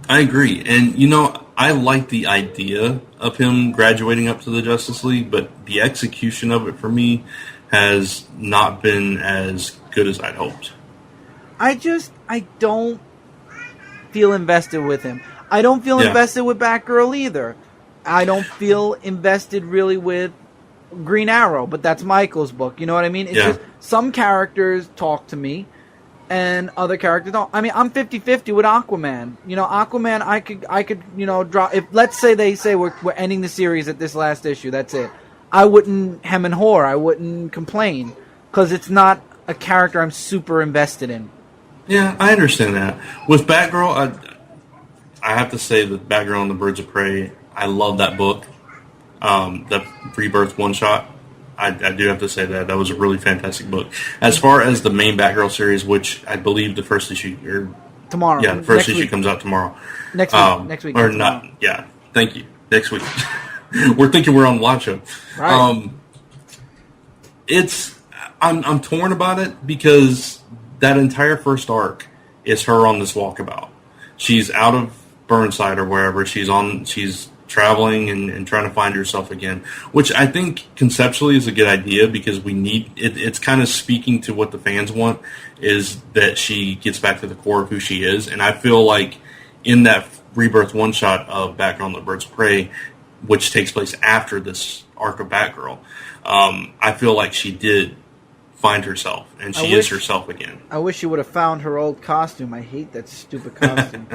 I agree, and you know, I like the idea of him graduating up to the Justice League, but the execution of it for me has not been as good as I'd hoped. I don't feel invested with him. I don't feel invested with Batgirl either. I don't feel invested really with Green Arrow, but that's Michael's book. You know what I mean? It's just some characters talk to me and other characters don't. I mean, I'm 50-50 with Aquaman. You know, Aquaman, I could, you know, drop. If let's say they say we're ending the series at this last issue, that's it. I wouldn't hem and haw. I wouldn't complain, because it's not a character I'm super invested in. Yeah, I understand that. With Batgirl, I have to say that Batgirl and the Birds of Prey, I love that book. That Rebirth one-shot, I do have to say that was a really fantastic book. As far as the main Batgirl series, which I believe the first issue... tomorrow. Yeah, the first issue comes out tomorrow. Next week. Or not, yeah, thank you. Next week. We're thinking we're on Watch Up. Right. I'm torn about it, because that entire first arc is her on this walkabout. She's out of Burnside or wherever. She's traveling and trying to find herself again, which I think conceptually is a good idea, because we need it. It's kind of speaking to what the fans want, is that she gets back to the core of who she is. And I feel like in that Rebirth one-shot of Batgirl and the Birds of Prey, which takes place after this arc of Batgirl, I feel like she did find herself, and she is herself again. I wish she would have found her old costume. I hate that stupid costume.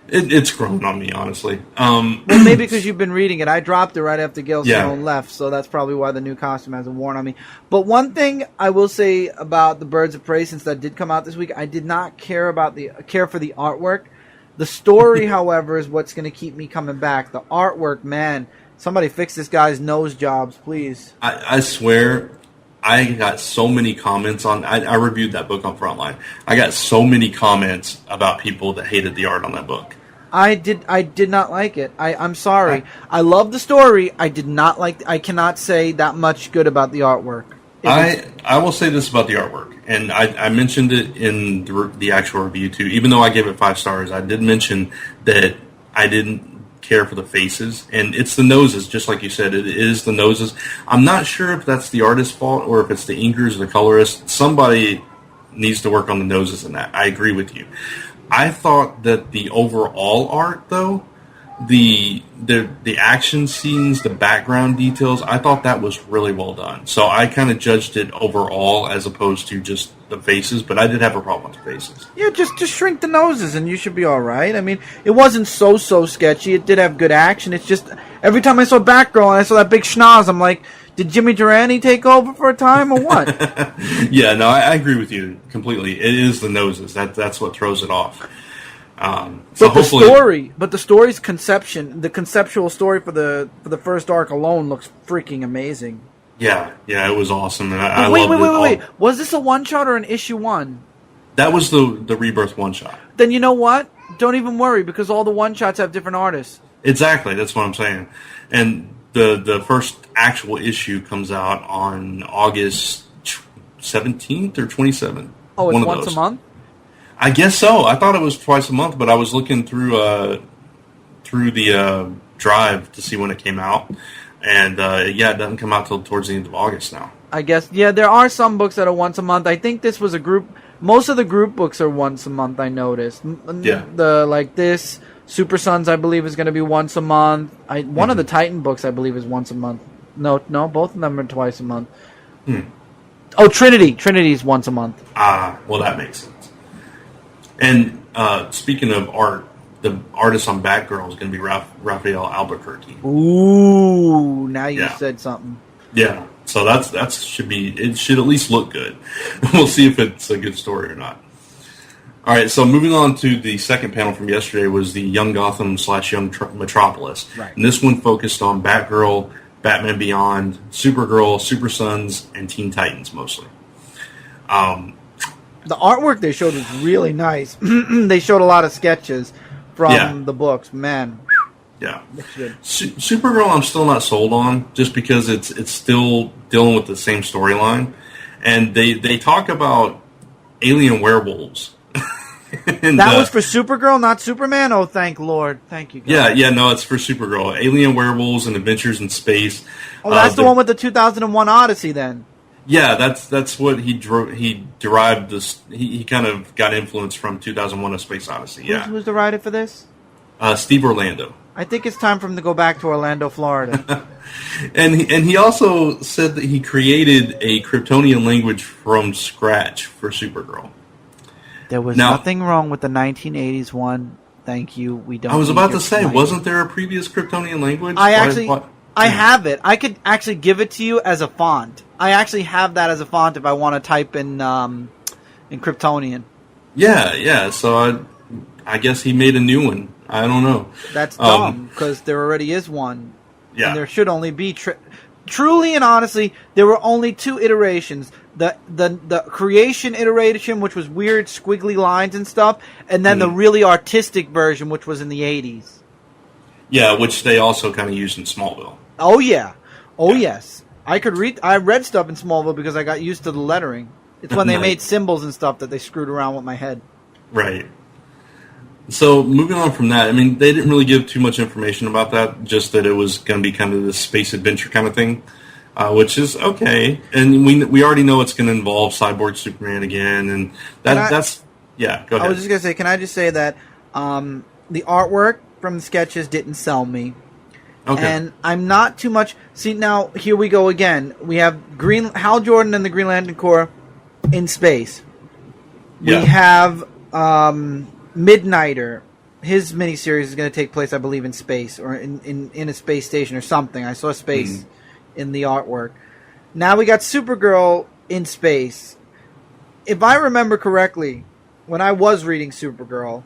It's grown on me, honestly. Well, maybe because you've been reading it. I dropped it right after Gail Simone left, so that's probably why the new costume hasn't worn on me. But one thing I will say about the Birds of Prey, since that did come out this week, I did not care for the artwork. The story, however, is what's going to keep me coming back. The artwork, man, somebody fix this guy's nose jobs, please. I swear, I got so many comments on... I reviewed that book on Frontline. I got so many comments about people that hated the art on that book. I did not like it. I'm sorry. I love the story. I did not like... I cannot say that much good about the artwork. I will say this about the artwork, and I mentioned it in the actual review too. Even though I gave it 5 stars, I did mention that I didn't care for the faces, and it's the noses, just like you said. It is the noses. I'm not sure if that's the artist's fault or if it's the inkers or the colorist. Somebody needs to work on the noses in that. I agree with you. I thought that the overall art, though, the action scenes, the background details, I thought that was really well done. So I kind of judged it overall as opposed to just the faces, but I did have a problem with the faces. Yeah, just shrink the noses and you should be all right. I mean, it wasn't so sketchy. It did have good action. It's just every time I saw Batgirl and I saw that big schnoz, I'm like, did Jimmy Durante take over for a time or what? Yeah, no, I agree with you completely. It is the noses. That's what throws it off. So But the story's conception, the conceptual story for the first arc alone looks freaking amazing. Yeah, it was awesome, and I wait, loved it. wait. Was this a one shot or an issue 1? That was the Rebirth one shot. Then you know what? Don't even worry, because all the one shots have different artists. Exactly, that's what I'm saying. And the first actual issue comes out on August 17th or 27th. Oh, it's once a month? I guess so. I thought it was twice a month, but I was looking through the drive to see when it came out, and it doesn't come out till towards the end of August now. I guess, there are some books that are once a month. I think this was a group. Most of the group books are once a month, I noticed. This Super Sons, I believe, is going to be once a month. One of the Titan books, I believe, is once a month. No, both of them are twice a month. Oh, Trinity. Trinity's once a month. Well, that makes sense. And speaking of art, the artist on Batgirl is going to be Raphael Albuquerque. Ooh, now you said something. Yeah, so it should at least look good. We'll see if it's a good story or not. All right, so moving on to the second panel from yesterday was the Young Gotham / Young Metropolis. Right. And this one focused on Batgirl, Batman Beyond, Supergirl, Super Sons, and Teen Titans mostly. The artwork they showed was really nice. They showed a lot of sketches from the books. Man. Yeah. Supergirl I'm still not sold on, just because it's still dealing with the same storyline. And they talk about alien werewolves. And, that was for Supergirl, not Superman? Oh, thank Lord. Thank you, God. No, it's for Supergirl. Alien werewolves and adventures in space. Oh, that's the one with the 2001 Odyssey, then. Yeah, that's what he derived this. He kind of got influence from 2001: A Space Odyssey. Yeah. Who's the writer for this? Steve Orlando. I think it's time for him to go back to Orlando, Florida. and he also said that he created a Kryptonian language from scratch for Supergirl. There was nothing wrong with the 1980s one. Thank you. We don't. I was about to say, wasn't there a previous Kryptonian language? I have it. I could actually give it to you as a font. I actually have that as a font if I want to type in Kryptonian. Yeah. So I guess he made a new one. I don't know. That's dumb, because there already is one. Yeah. And there should only be... Truly and honestly, there were only 2 iterations. The creation iteration, which was weird squiggly lines and stuff, and then the really artistic version, which was in the 80s. Yeah, which they also kind of used in Smallville. Oh, yeah. Yes. I read stuff in Smallville because I got used to the lettering. It's when they made symbols and stuff that they screwed around with my head. Right. So, moving on from that, I mean, they didn't really give too much information about that, just that it was going to be kind of this space adventure kind of thing, which is okay. And we already know it's going to involve Cyborg Superman again, and that's... Yeah, go ahead. I was just going to say, can I just say that the artwork from the sketches didn't sell me. Okay. And I'm not too much... See, now, here we go again. We have Hal Jordan and the Green Lantern Corps in space. We have Midnighter. His miniseries is going to take place, I believe, in space, or in a space station or something. I saw space in the artwork. Now we got Supergirl in space. If I remember correctly, when I was reading Supergirl,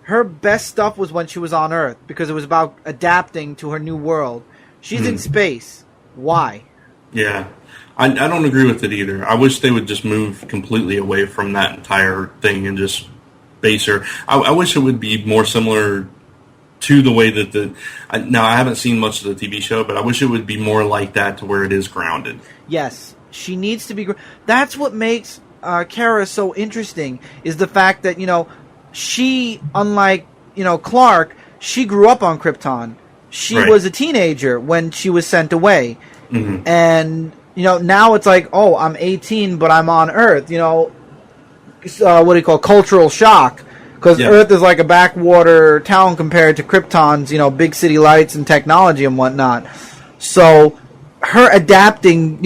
her best stuff was when she was on Earth, because it was about adapting to her new world. She's in space. Why? Yeah. I don't agree with it either. I wish they would just move completely away from that entire thing and just base her. I wish it would be more similar to the way that now I haven't seen much of the TV show, but I wish it would be more like that, to where it is grounded. Yes. She needs to be... That's what makes Kara so interesting, is the fact that, she, unlike, Clark, she grew up on Krypton. She was a teenager when she was sent away. Mm-hmm. And, now it's like, oh, I'm 18, but I'm on Earth. What do you call cultural shock? Because Earth is like a backwater town compared to Krypton's, big city lights and technology and whatnot. So her adapting,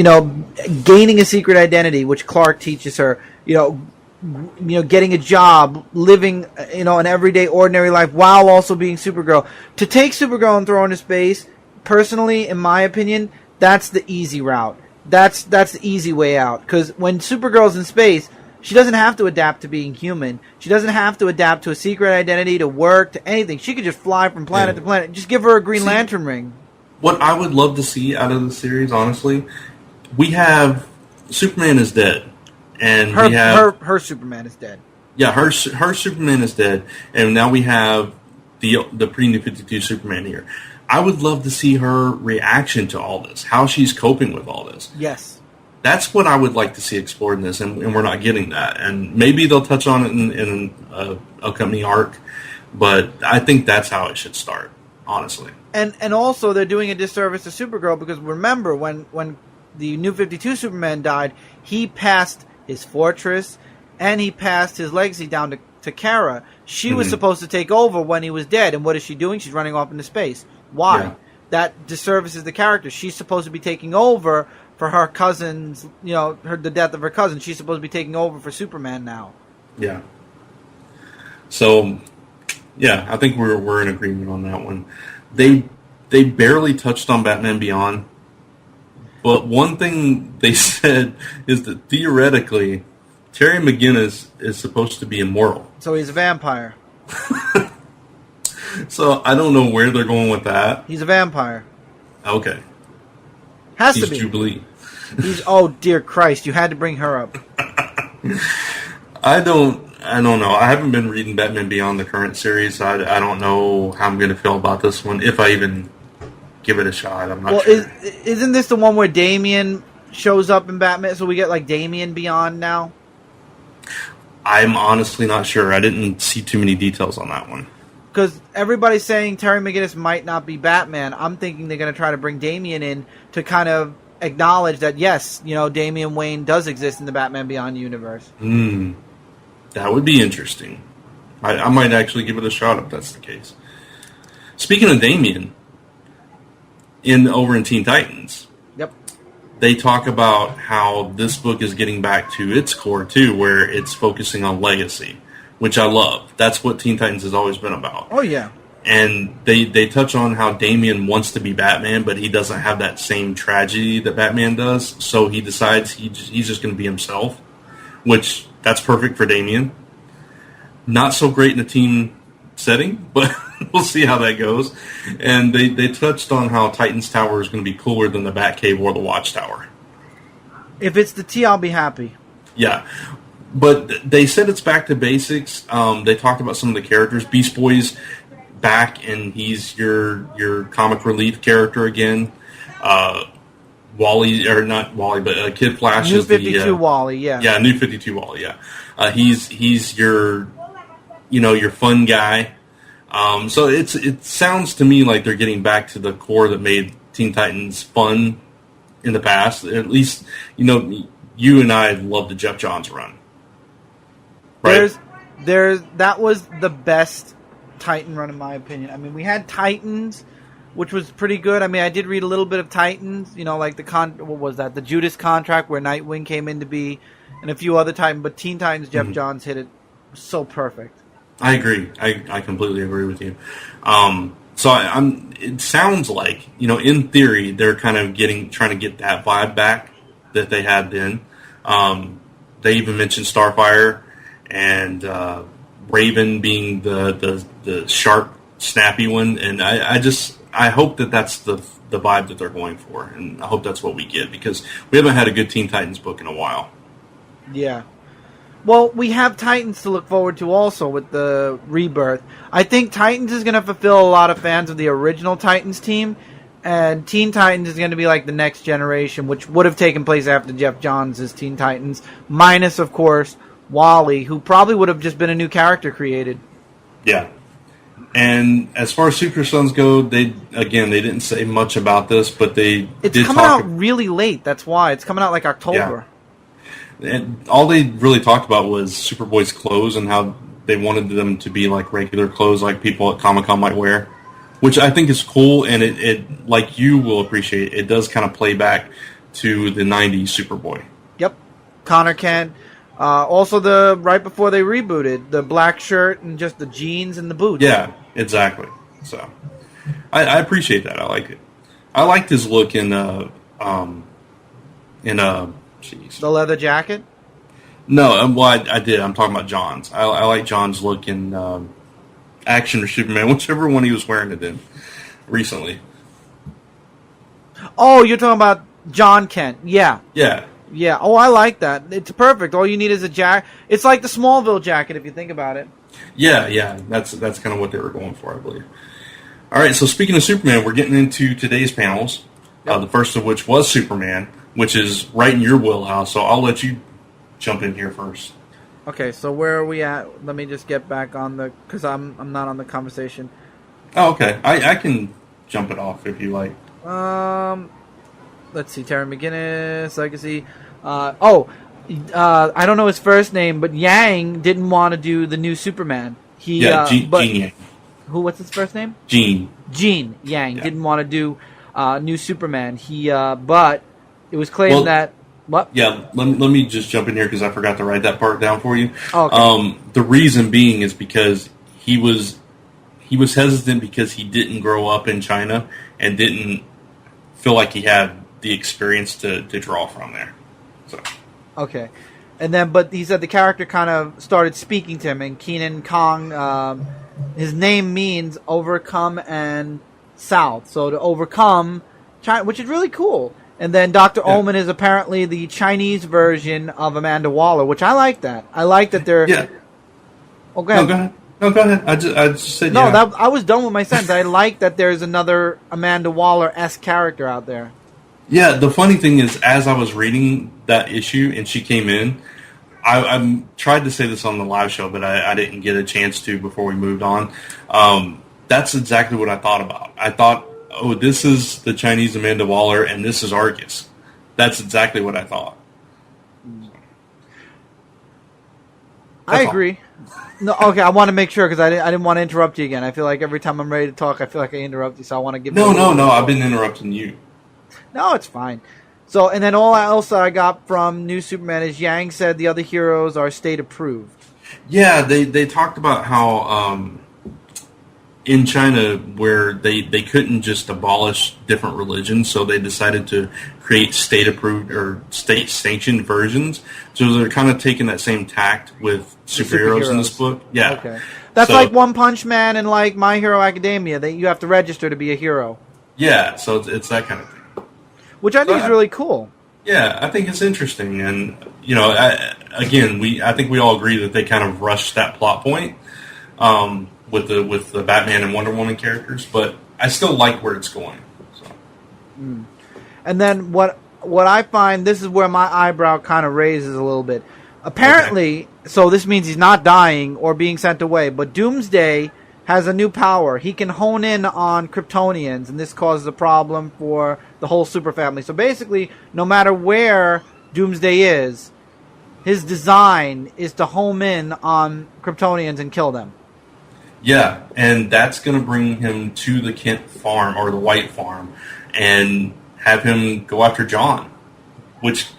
gaining a secret identity, which Clark teaches her, getting a job, living, an everyday, ordinary life while also being Supergirl. To take Supergirl and throw her into space, personally, in my opinion, that's the easy route. That's the easy way out. Because when Supergirl's in space, She doesn't have to adapt to being human. She doesn't have to adapt to a secret identity, to work, to anything. She could just fly from planet to planet. Just give her a Green Lantern ring. What I would love to see out of the series, honestly, we have Superman is dead, and her Superman is dead. Yeah, her Superman is dead, and now we have the pre-New 52 Superman here. I would love to see her reaction to all this, how she's coping with all this. Yes. That's what I would like to see explored in this, and we're not getting that. And maybe they'll touch on it in a upcoming arc, but I think that's how it should start, honestly. And also they're doing a disservice to Supergirl, because remember, when the New 52 Superman died, he passed his fortress, and he passed his legacy down to Kara. She was supposed to take over when he was dead, and what is she doing? She's running off into space. Why? Yeah. That disservices the character. She's supposed to be taking over for her cousin's, the death of her cousin. She's supposed to be taking over for Superman now. Yeah. So, yeah, I think we're in agreement on that one. They barely touched on Batman Beyond, but one thing they said is that theoretically, Terry McGinnis is supposed to be immortal. So he's a vampire. So I don't know where they're going with that. He's a vampire. Okay. Has He's to be. Jubilee. Oh dear Christ! You had to bring her up. I don't know. I haven't been reading Batman Beyond the current series. I don't know how I'm going to feel about this one, if I even give it a shot. I'm not sure. Isn't this the one where Damian shows up in Batman? So we get like Damian Beyond now? I'm honestly not sure. I didn't see too many details on that one. Because everybody's saying Terry McGinnis might not be Batman. I'm thinking they're going to try to bring Damian in to kind of acknowledge that, yes, Damian Wayne does exist in the Batman Beyond universe. That would be interesting. I might actually give it a shot if that's the case. Speaking of Damian, over in Teen Titans, yep, they talk about how this book is getting back to its core, too, where it's focusing on legacy, which I love. That's what Teen Titans has always been about. Oh, yeah. And they touch on how Damian wants to be Batman, but he doesn't have that same tragedy that Batman does, so he decides he's just going to be himself, which that's perfect for Damian. Not so great in a team setting, but we'll see how that goes. And they touched on how Titan's Tower is going to be cooler than the Batcave or the Watchtower. If it's the T, I'll be happy. Yeah. But they said it's back to basics. They talked about some of the characters. Beast Boy's back, and he's your comic relief character again. Wally, or not Wally, but Kid Flash New is 52 Wally, yeah. Yeah, New 52 Wally, yeah. He's your fun guy. So it sounds to me like they're getting back to the core that made Teen Titans fun in the past. At least, you and I loved the Jeff Johns run. Right? That was the best Titan run in my opinion. I mean, we had Titans, which was pretty good. I mean, I did read a little bit of Titans, like what was that? The Judas Contract, where Nightwing came in to be, and a few other Titans. But Teen Titans, Jeff Johns hit it so perfect. I agree. I completely agree with you. It sounds like, in theory, they're kind of trying to get that vibe back that they had then. They even mentioned Starfire and Raven being the sharp, snappy one, and I hope that that's the vibe that they're going for, and I hope that's what we get, because we haven't had a good Teen Titans book in a while. Yeah. Well, we have Titans to look forward to also with the Rebirth. I think Titans is going to fulfill a lot of fans of the original Titans team, and Teen Titans is going to be like the next generation, which would have taken place after Jeff Johns' Teen Titans, minus, of course, Wally, who probably would have just been a new character created. Yeah. And as far as Super Sons go, they didn't say much about this, but it's coming out really late. That's why it's coming out like October. Yeah. And all they really talked about was Superboy's clothes and how they wanted them to be like regular clothes, like people at Comic-Con might wear, which I think is cool. And it like you will appreciate, it does kind of play back to the '90s Superboy. Yep, Connor Kent. Also, right before they rebooted, the black shirt and just the jeans and the boots. Yeah, exactly. So, I appreciate that. I like it. I liked his look in the leather jacket. No, well, I did. I'm talking about John's. I like John's look in Action or Superman, whichever one he was wearing it in recently. Oh, you're talking about John Kent. Yeah. Yeah. Yeah. Oh, I like that. It's perfect. All you need is a jacket. It's like the Smallville jacket, if you think about it. Yeah. That's kind of what they were going for, I believe. All right, so speaking of Superman, we're getting into today's panels, the first of which was Superman, which is right in your wheelhouse, so I'll let you jump in here first. Okay, so where are we at? Let me just get back on the... Because I'm not on the conversation. Oh, okay. I can jump it off if you like. Let's see. Terry McGinnis, Legacy. I don't know his first name, but Yang didn't want to do the new Superman. Gene Yang. What's his first name? Gene Yang didn't want to do new Superman. But it was claimed that... What? Yeah, let me just jump in here because I forgot to write that part down for you. Oh, okay. The reason being is because he was hesitant because he didn't grow up in China and didn't feel like he had the experience to draw from there. So. Okay. And then, but he said the character kind of started speaking to him, and Kenan Kong, his name means overcome and south. So to overcome China, which is really cool. And then Dr. Ullman is apparently the Chinese version of Amanda Waller, which I like that. I like that they're... Yeah. Oh, go ahead. No, go ahead. I just said I was done with my sentence. I like that there's another Amanda Waller-esque character out there. Yeah, the funny thing is, as I was reading that issue and she came in, I tried to say this on the live show, but I didn't get a chance to before we moved on. That's exactly what I thought about. I thought, oh, this is the Chinese Amanda Waller, and this is Argus. That's exactly what I thought. I agree. No, okay, I want to make sure because I didn't want to interrupt you again. I feel like every time I'm ready to talk, I feel like I interrupt you, so I want to give No, I've been interrupting you. No, it's fine. So, and then all else that I got from New Superman is Yang said the other heroes are state approved. Yeah, they talked about how in China where they couldn't just abolish different religions, so they decided to create state-approved or state-sanctioned versions. So they're kind of taking that same tact with superheroes in this book. Yeah. Okay. That's like One Punch Man and like My Hero Academia. That you have to register to be a hero. Yeah, so it's that kind of thing. Which I think is really cool. Yeah, I think it's interesting. And, I think we all agree that they kind of rushed that plot point. With the Batman and Wonder Woman characters, but I still like where it's going. So. And then what I find, this is where my eyebrow kind of raises a little bit. Apparently, so this means he's not dying or being sent away, but Doomsday has a new power. He can hone in on Kryptonians, and this causes a problem for the whole super family. So basically, no matter where Doomsday is, his design is to home in on Kryptonians and kill them. Yeah, and that's going to bring him to the Kent farm, or the White farm, and have him go after John. Which,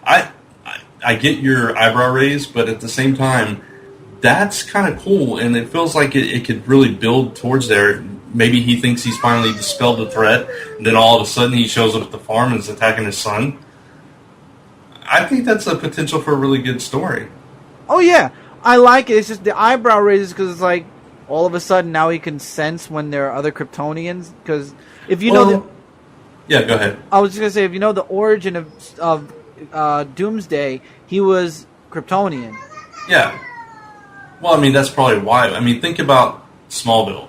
I get your eyebrow raised, but at the same time, that's kind of cool, and it feels like it could really build towards there. Maybe he thinks he's finally dispelled the threat, and then all of a sudden he shows up at the farm and is attacking his son. I think that's a potential for a really good story. Oh, yeah. I like it. It's just the eyebrow raises because it's like, all of a sudden, now he can sense when there are other Kryptonians. Because if you know yeah, go ahead. I was just gonna say, if you know the origin of Doomsday, he was Kryptonian. Yeah. Well, I mean, that's probably why. I mean, think about Smallville.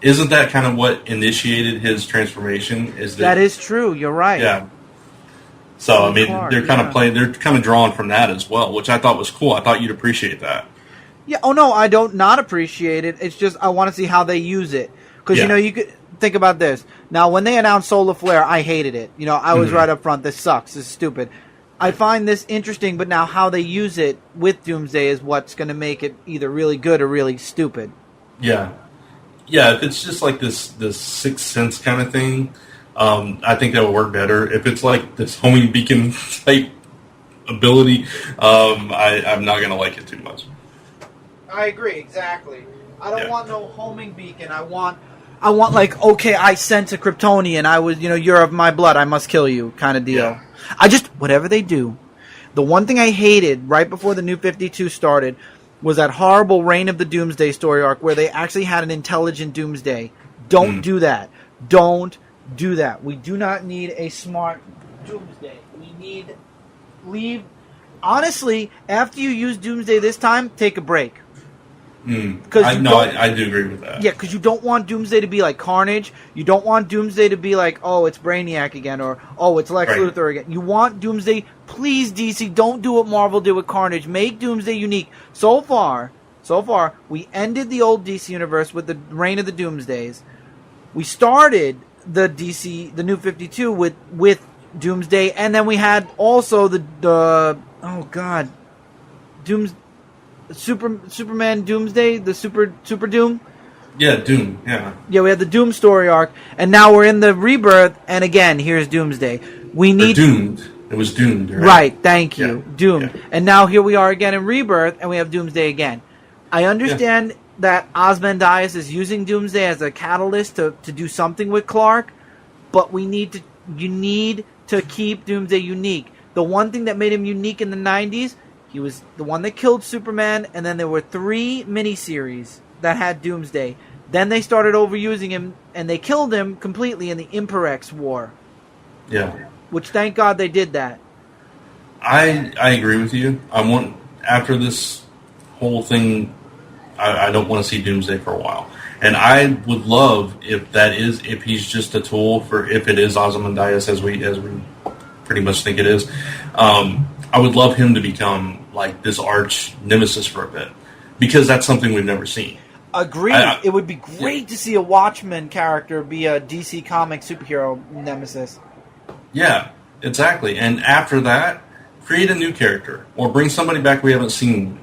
Isn't that kind of what initiated his transformation? That is true. You're right. Yeah. So I mean, they're kind of drawing from that as well, which I thought was cool. I thought you'd appreciate that. Yeah. Oh no, I don't not appreciate it. It's just I want to see how they use it because you could think about this. Now, when they announced Solar Flare, I hated it. I was right up front. This sucks. This is stupid. I find this interesting, but now how they use it with Doomsday is what's going to make it either really good or really stupid. Yeah. Yeah. If it's just like this Sixth Sense kind of thing, I think that would work better. If it's like this homing beacon type ability, I'm not going to like it too much. I agree, exactly. I don't want no homing beacon. I want like, okay, I sent a Kryptonian. I was, you're of my blood. I must kill you kind of deal. Yeah. Whatever they do, The one thing I hated right before the New 52 started was that horrible Reign of the Doomsday story arc where they actually had an intelligent Doomsday. Don't do that. Don't do that. We do not need a smart Doomsday. We need... Honestly, after you use Doomsday this time, take a break. I do agree with that. Yeah, because you don't want Doomsday to be like Carnage. You don't want Doomsday to be like, oh, it's Brainiac again, or oh, it's Lex Luthor again. You want Doomsday. Please, DC, don't do what Marvel did with Carnage. Make Doomsday unique. So far, we ended the old DC universe with the Reign of the Doomsdays. We started the New 52 with Doomsday, and then we had also Superman Doomsday, the Super Doom. Yeah, Doom. Yeah. Yeah, we had the Doom story arc, and now we're in the Rebirth, and again, here's Doomsday. We need Doomed. It was Doomed, right? Right. Thank you, Yeah. Doomed. Yeah. And now here we are again in Rebirth, and we have Doomsday again. I understand that Ozymandias is using Doomsday as a catalyst to do something with Clark, but you need to keep Doomsday unique. The one thing that made him unique in the 90s, he was the one that killed Superman, and then there were 3 miniseries that had Doomsday. Then they started overusing him, and they killed him completely in the Imperex War. Yeah. Which, thank God they did that. I agree with you. After this whole thing, I don't want to see Doomsday for a while. And I would love if he's just a tool if it is Ozymandias as we pretty much think it is. I would love him to become like this arch nemesis for a bit, because that's something we've never seen. Agreed. It would be great to see a Watchmen character be a DC comic superhero nemesis. Yeah, exactly. And after that, create a new character or bring somebody back we haven't seen.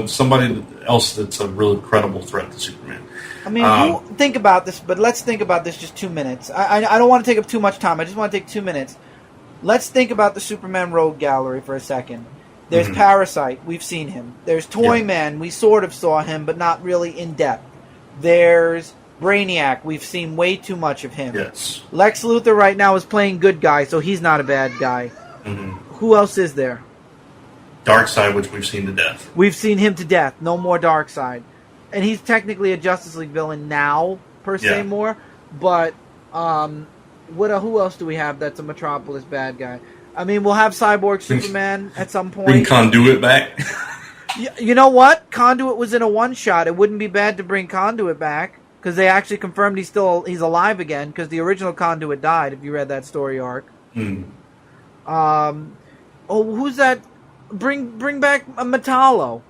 Somebody else that's a really credible threat to Superman. I mean, think about this, but let's think about this just 2 minutes. I don't want to take up too much time. I just want to take 2 minutes. Let's think about the Superman Rogue Gallery for a second. There's Parasite. We've seen him. There's Toyman. We sort of saw him, but not really in depth. There's Brainiac. We've seen way too much of him. Yes. Lex Luthor right now is playing good guy, so he's not a bad guy. Who else is there? Darkseid, which we've seen to death. We've seen him to death. No more Darkseid. And he's technically a Justice League villain now, per se, more. But who else do we have that's a Metropolis bad guy? I mean, we'll have Cyborg Superman at some point. Bring Conduit back. You know what? Conduit was in a one-shot. It wouldn't be bad to bring Conduit back, because they actually confirmed he's alive again, because the original Conduit died, if you read that story arc. Who's that? Bring back Metallo.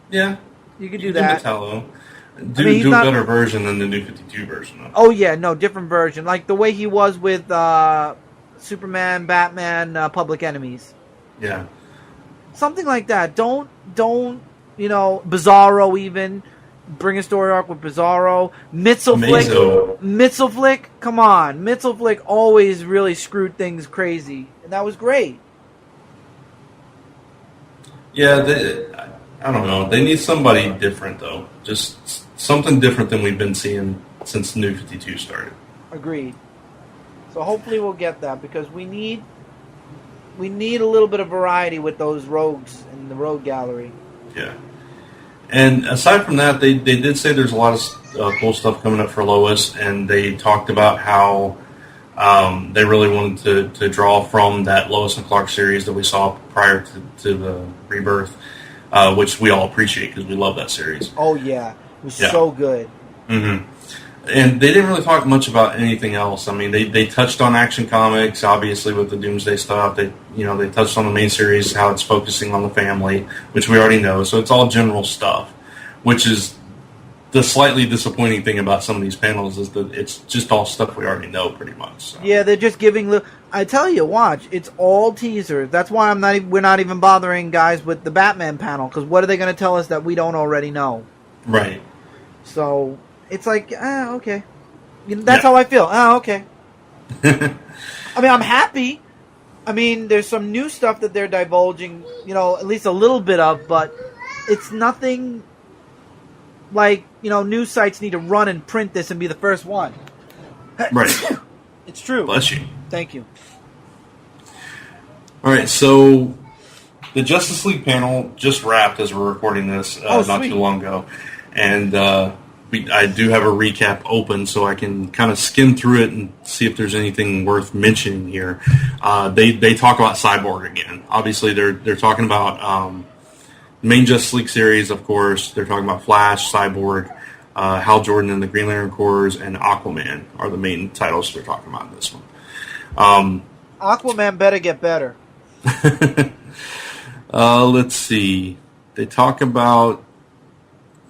Yeah. You could do that. Metallo. Do a better version than the New 52 version. Though. Oh, yeah, no, different version. Like the way he was with Superman, Batman, Public Enemies. Yeah. Something like that. Don't Bizarro even. Bring a story arc with Bizarro. Mitzelflick, come on. Mitzelflick always really screwed things crazy. And that was great. Yeah, I don't know. They need somebody different, though. Just something different than we've been seeing since the New 52 started. Agreed. So hopefully we'll get that, because we need a little bit of variety with those rogues in the Rogue Gallery. Yeah. And aside from that, they did say there's a lot of cool stuff coming up for Lois, and they talked about how they really wanted to draw from that Lois and Clark series that we saw prior to the Rebirth, which we all appreciate because we love that series. Oh, yeah. It was so good. Mm-hmm. And they didn't really talk much about anything else. I mean, they touched on Action Comics, obviously, with the Doomsday stuff. They touched on the main series, how it's focusing on the family, which we already know. So it's all general stuff, which is the slightly disappointing thing about some of these panels is that it's just all stuff we already know, pretty much. So. Yeah, they're just giving. I tell you, watch. It's all teasers. That's why we're not even bothering guys with the Batman panel, because what are they going to tell us that we don't already know? Right. So. It's like, okay. That's how I feel. Okay. I mean, I'm happy. I mean, there's some new stuff that they're divulging, at least a little bit of, but it's nothing like, news sites need to run and print this and be the first one. Right. It's true. Bless you. Thank you. All right, so the Justice League panel just wrapped as we're recording this not too long ago, and I do have a recap open so I can kind of skim through it and see if there's anything worth mentioning here. They talk about Cyborg again. Obviously, they're talking about the main Justice League series, of course. They're talking about Flash, Cyborg, Hal Jordan and the Green Lantern Corps, and Aquaman are the main titles they're talking about in this one. Aquaman better get better. Let's see. They talk about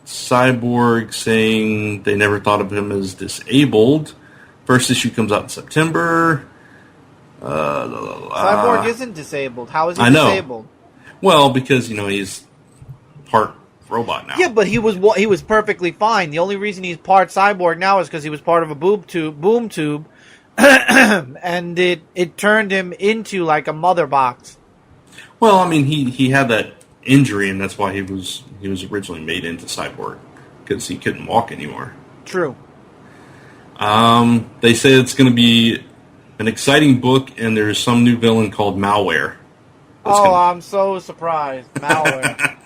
Cyborg saying they never thought of him as disabled. First issue comes out in September. Cyborg isn't disabled. How is he disabled? Well, because he's part robot now. Yeah, but he was perfectly fine. The only reason he's part cyborg now is because he was part of a boom tube, and it turned him into like a mother box. Well, I mean, he had that injury, and that's why he was originally made into cyborg, because he couldn't walk anymore. True. They say it's going to be an exciting book, and there's some new villain called Malware. I'm so surprised. Malware.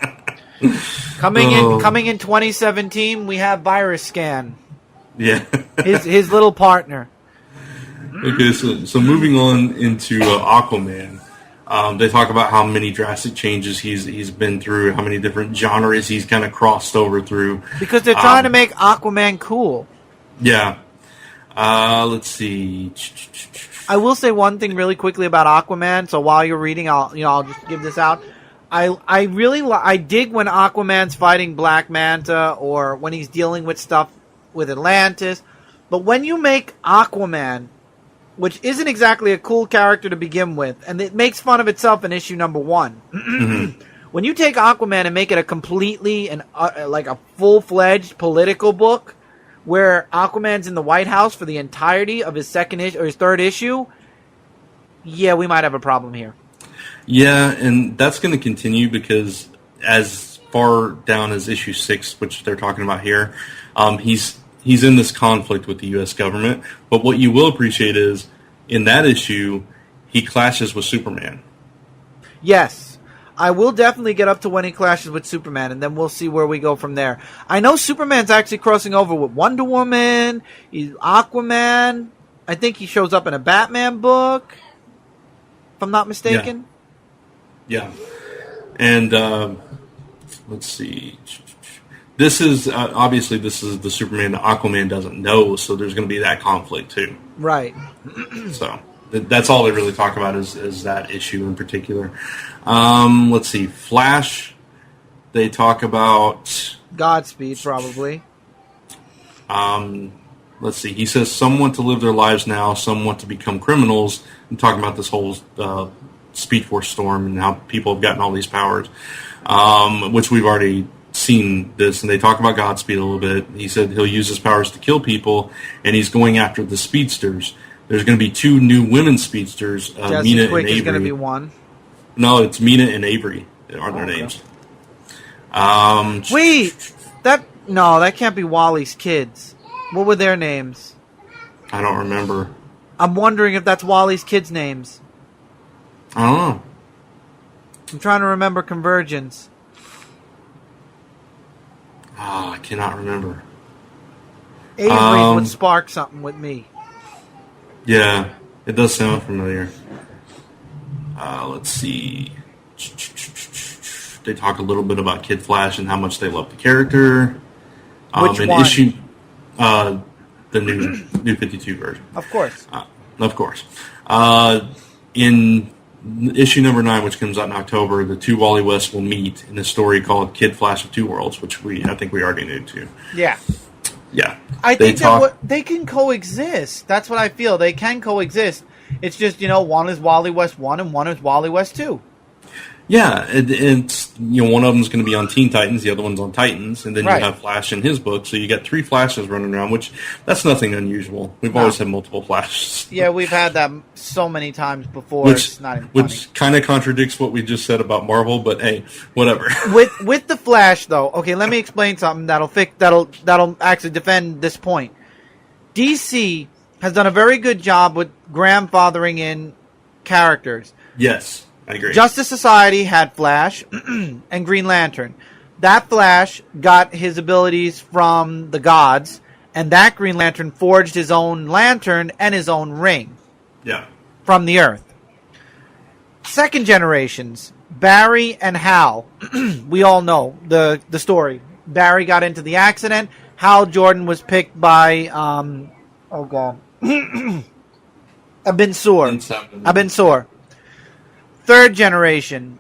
Coming in 2017, we have Virus Scan. Yeah. his little partner. Okay, so moving on into Aquaman. They talk about how many drastic changes he's been through, how many different genres he's kind of crossed over through. Because they're trying to make Aquaman cool. Yeah. Let's see. I will say one thing really quickly about Aquaman. So while you're reading, I'll just give this out. I dig when Aquaman's fighting Black Manta or when he's dealing with stuff with Atlantis. But when you make Aquaman, which isn't exactly a cool character to begin with, and it makes fun of itself in issue number 1. Mm-hmm. When you take Aquaman and make it a completely like a full-fledged political book, where Aquaman's in the White House for the entirety of his second issue or his third issue, yeah, we might have a problem here. Yeah, and that's going to continue because as far down as issue 6, which they're talking about here, he's in this conflict with the U.S. government. But what you will appreciate is, in that issue, he clashes with Superman. Yes. I will definitely get up to when he clashes with Superman, and then we'll see where we go from there. I know Superman's actually crossing over with Wonder Woman, Aquaman. I think he shows up in a Batman book, if I'm not mistaken. Yeah. And let's see. This is obviously this is the Superman that Aquaman doesn't know, so there's going to be that conflict too. Right. So that's all they really talk about is that issue in particular. Let's see. Flash. They talk about Godspeed, probably. Let's see. He says some want to live their lives now, some want to become criminals. I'm talking about this whole Speed Force storm and how people have gotten all these powers, which we've already seen this. And they talk about Godspeed a little bit. He said he'll use his powers to kill people, and he's going after the speedsters. There's going to be 2 new women speedsters, Mina and Avery. Is going to be one. No, it's Mina and Avery are their names. Wait, that can't be Wally's kids. What were their names? I don't remember. I'm wondering if that's Wally's kids' names. I don't know. I'm trying to remember Convergence. I cannot remember. Avery would spark something with me. Yeah, it does sound familiar. Let's see. They talk a little bit about Kid Flash and how much they love the character. Which one? Issue, the new 52 version. Of course. Of course. In issue number 9, which comes out in October, the 2 Wally West will meet in a story called Kid Flash of Two Worlds, which I think we already knew too. Yeah. Yeah. I think they can coexist. That's what I feel. They can coexist. It's just, one is Wally West 1 and one is Wally West 2. Yeah, it's one of them's going to be on Teen Titans, the other one's on Titans, and then right. You have Flash in his book, so you got 3 Flashes running around, which that's nothing unusual. We've always had multiple Flashes. Yeah, we've had that so many times before. It's not even funny. Which kind of contradicts what we just said about Marvel, but hey, whatever. With the Flash, though, okay, let me explain something that'll actually defend this point. DC has done a very good job with grandfathering in characters. Yes. I agree. Justice Society had Flash and Green Lantern. That Flash got his abilities from the gods, and that Green Lantern forged his own lantern and his own ring. Yeah. From the Earth. Second generations, Barry and Hal. We all know the story. Barry got into the accident. Hal Jordan was picked by Abinsor. Third generation,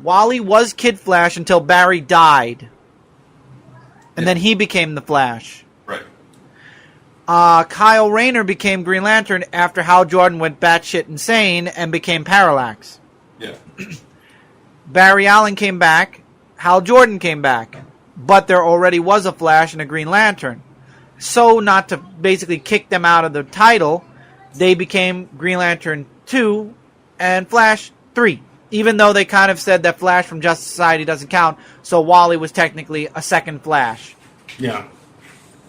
Wally was Kid Flash until Barry died. And then he became the Flash. Right. Kyle Rayner became Green Lantern after Hal Jordan went batshit insane and became Parallax. Yeah. Barry Allen came back. Hal Jordan came back. But there already was a Flash and a Green Lantern. So, not to basically kick them out of the title, they became Green Lantern 2 and Flash 3. Even though they kind of said that Flash from Justice Society doesn't count, so Wally was technically a second Flash. Yeah.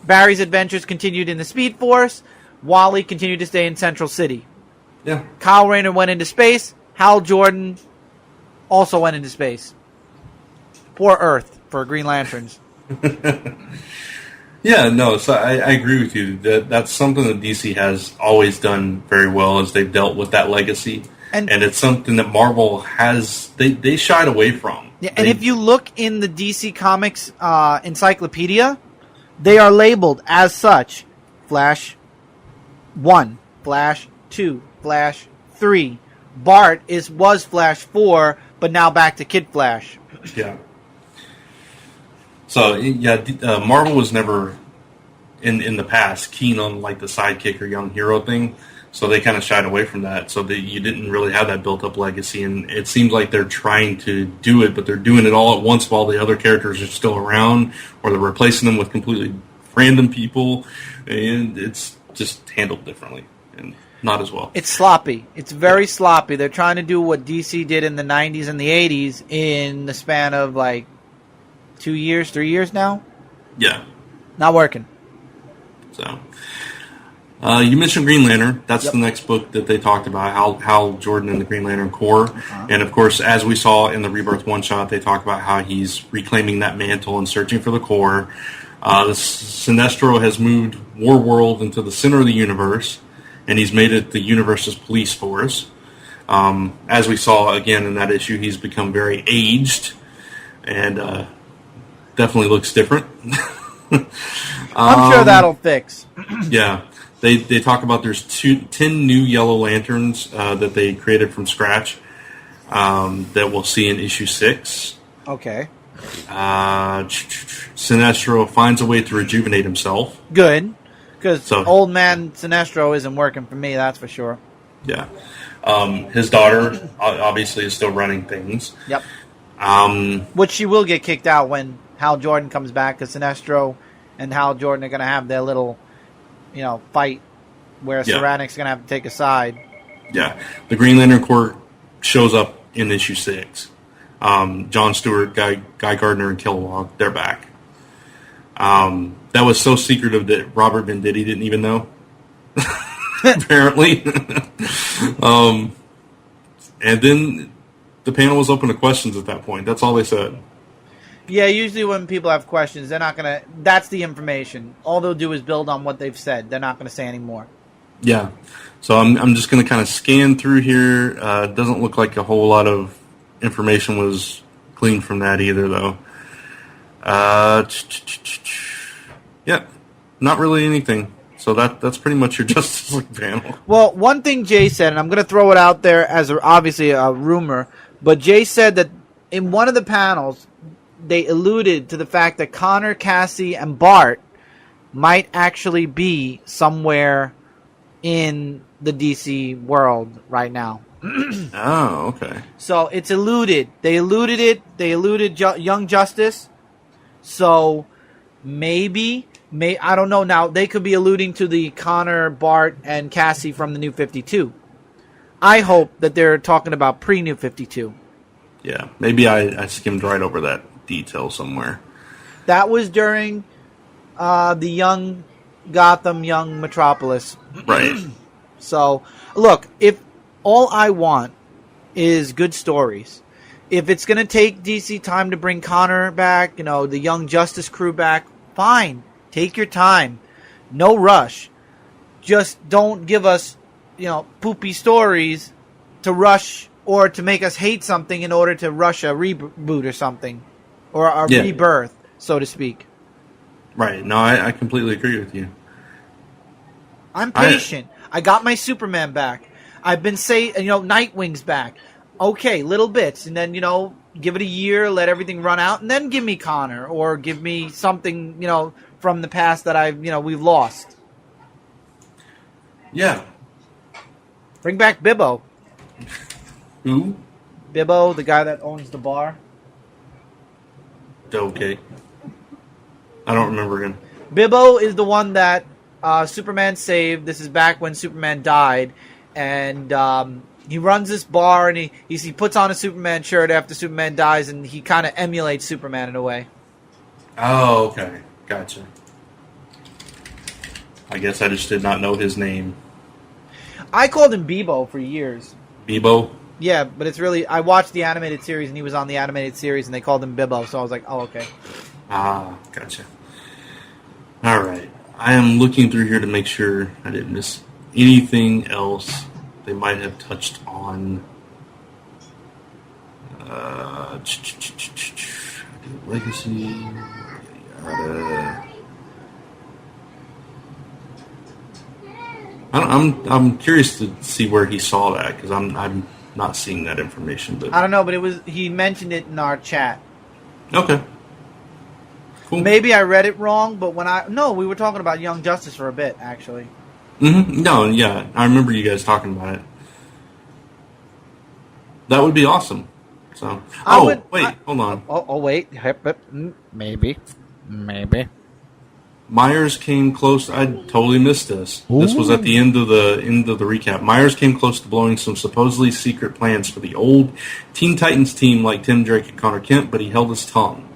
Barry's adventures continued in the Speed Force. Wally continued to stay in Central City. Yeah. Kyle Rayner went into space. Hal Jordan also went into space. Poor Earth for Green Lanterns. Yeah, no, so I agree with you. That's something that DC has always done very well, as they've dealt with that legacy. And it's something that Marvel has, they shied away from. Yeah, and if you look in the DC Comics encyclopedia, they are labeled as such. Flash 1, Flash 2, Flash 3. Bart was Flash 4, but now back to Kid Flash. Yeah. So, yeah, Marvel was never, in the past, keen on like the sidekick or young hero thing. So they kind of shied away from that. So that you didn't really have that built-up legacy. And it seems like they're trying to do it, but they're doing it all at once while the other characters are still around, or they're replacing them with completely random people. And it's just handled differently and not as well. It's sloppy. It's very sloppy. They're trying to do what DC did in the 90s and the 80s in the span of like 2 years, 3 years now. Yeah. Not working. So, you mentioned Green Lantern. That's the next book that they talked about, Hal Jordan and the Green Lantern Corps. And, of course, as we saw in the Rebirth one-shot, they talk about how he's reclaiming that mantle and searching for the Corps. The Sinestro has moved Warworld into the center of the universe, and he's made it the universe's police force. As we saw, again, in that issue, he's become very aged and definitely looks different. I'm sure that'll fix. Yeah. They talk about there's 10 new Yellow Lanterns that they created from scratch that we'll see in issue 6. Okay. Sinestro finds a way to rejuvenate himself. Good. Because old man Sinestro isn't working for me, that's for sure. Yeah. His daughter obviously is still running things. Yep. Which she will get kicked out when Hal Jordan comes back, because Sinestro and Hal Jordan are going to have their little, fight where Cyranic's going to have to take a side. Yeah. The Green Lantern Corps shows up in issue 6. John Stewart, Guy Gardner, and Kilowog, they're back. That was so secretive that Robert Venditti didn't even know, apparently. And then the panel was open to questions at that point. That's all they said. Yeah, usually when people have questions, they're not going to... That's the information. All they'll do is build on what they've said. They're not going to say any more. Yeah. So I'm just going to kind of scan through here. It doesn't look like a whole lot of information was gleaned from that either, though. Yeah, not really anything. So that's pretty much your Justice League panel. Well, one thing Jay said, and I'm going to throw it out there as obviously a rumor, but Jay said that in one of the panels, they alluded to the fact that Connor, Cassie, and Bart might actually be somewhere in the DC world right now. Oh, okay. So it's alluded. They alluded it. They alluded Young Justice. So maybe, I don't know now. They could be alluding to the Connor, Bart, and Cassie from the New 52. I hope that they're talking about pre-New 52. Yeah, maybe I skimmed right over that detail somewhere. That was during the Young Gotham, Young Metropolis. Right. So, look, if all I want is good stories. If it's going to take DC time to bring Connor back, the Young Justice crew back, fine. Take your time. No rush. Just don't give us, poopy stories to rush or to make us hate something in order to rush a reboot or something. Or a rebirth, so to speak. Right. No, I completely agree with you. I'm patient. I got my Superman back. I've been Nightwing's back. Okay, little bits. And then, give it a year, let everything run out, and then give me Connor. Or give me something, from the past that we've lost. Yeah. Bring back Bibbo. Who? Bibbo, the guy that owns the bar. Okay. I don't remember him. Bibbo is the one that Superman saved. This is back when Superman died. And he runs this bar, and he puts on a Superman shirt after Superman dies, and he kind of emulates Superman in a way. Oh, okay. Gotcha. I guess I just did not know his name. I called him Bebo for years. Bebo? Yeah, but it's really... I watched the animated series, and he was on the animated series, and they called him Bibbo, so I was like, oh, okay. Ah, gotcha. All right. I am looking through here to make sure I didn't miss anything else they might have touched on. Legacy. I'm curious to see where he saw that because I'm not seeing that information. But I don't know, but he mentioned it in our chat. Okay. Cool. Maybe I read it wrong, but we were talking about Young Justice for a bit, actually. Mm-hmm. No, yeah, I remember you guys talking about it. That would be awesome. So, hold on. Oh, wait. Maybe. Myers came close. I totally missed this. Ooh. This was at the end of the recap. Myers came close to blowing some supposedly secret plans for the old Teen Titans team like Tim Drake and Connor Kent, but he held his tongue.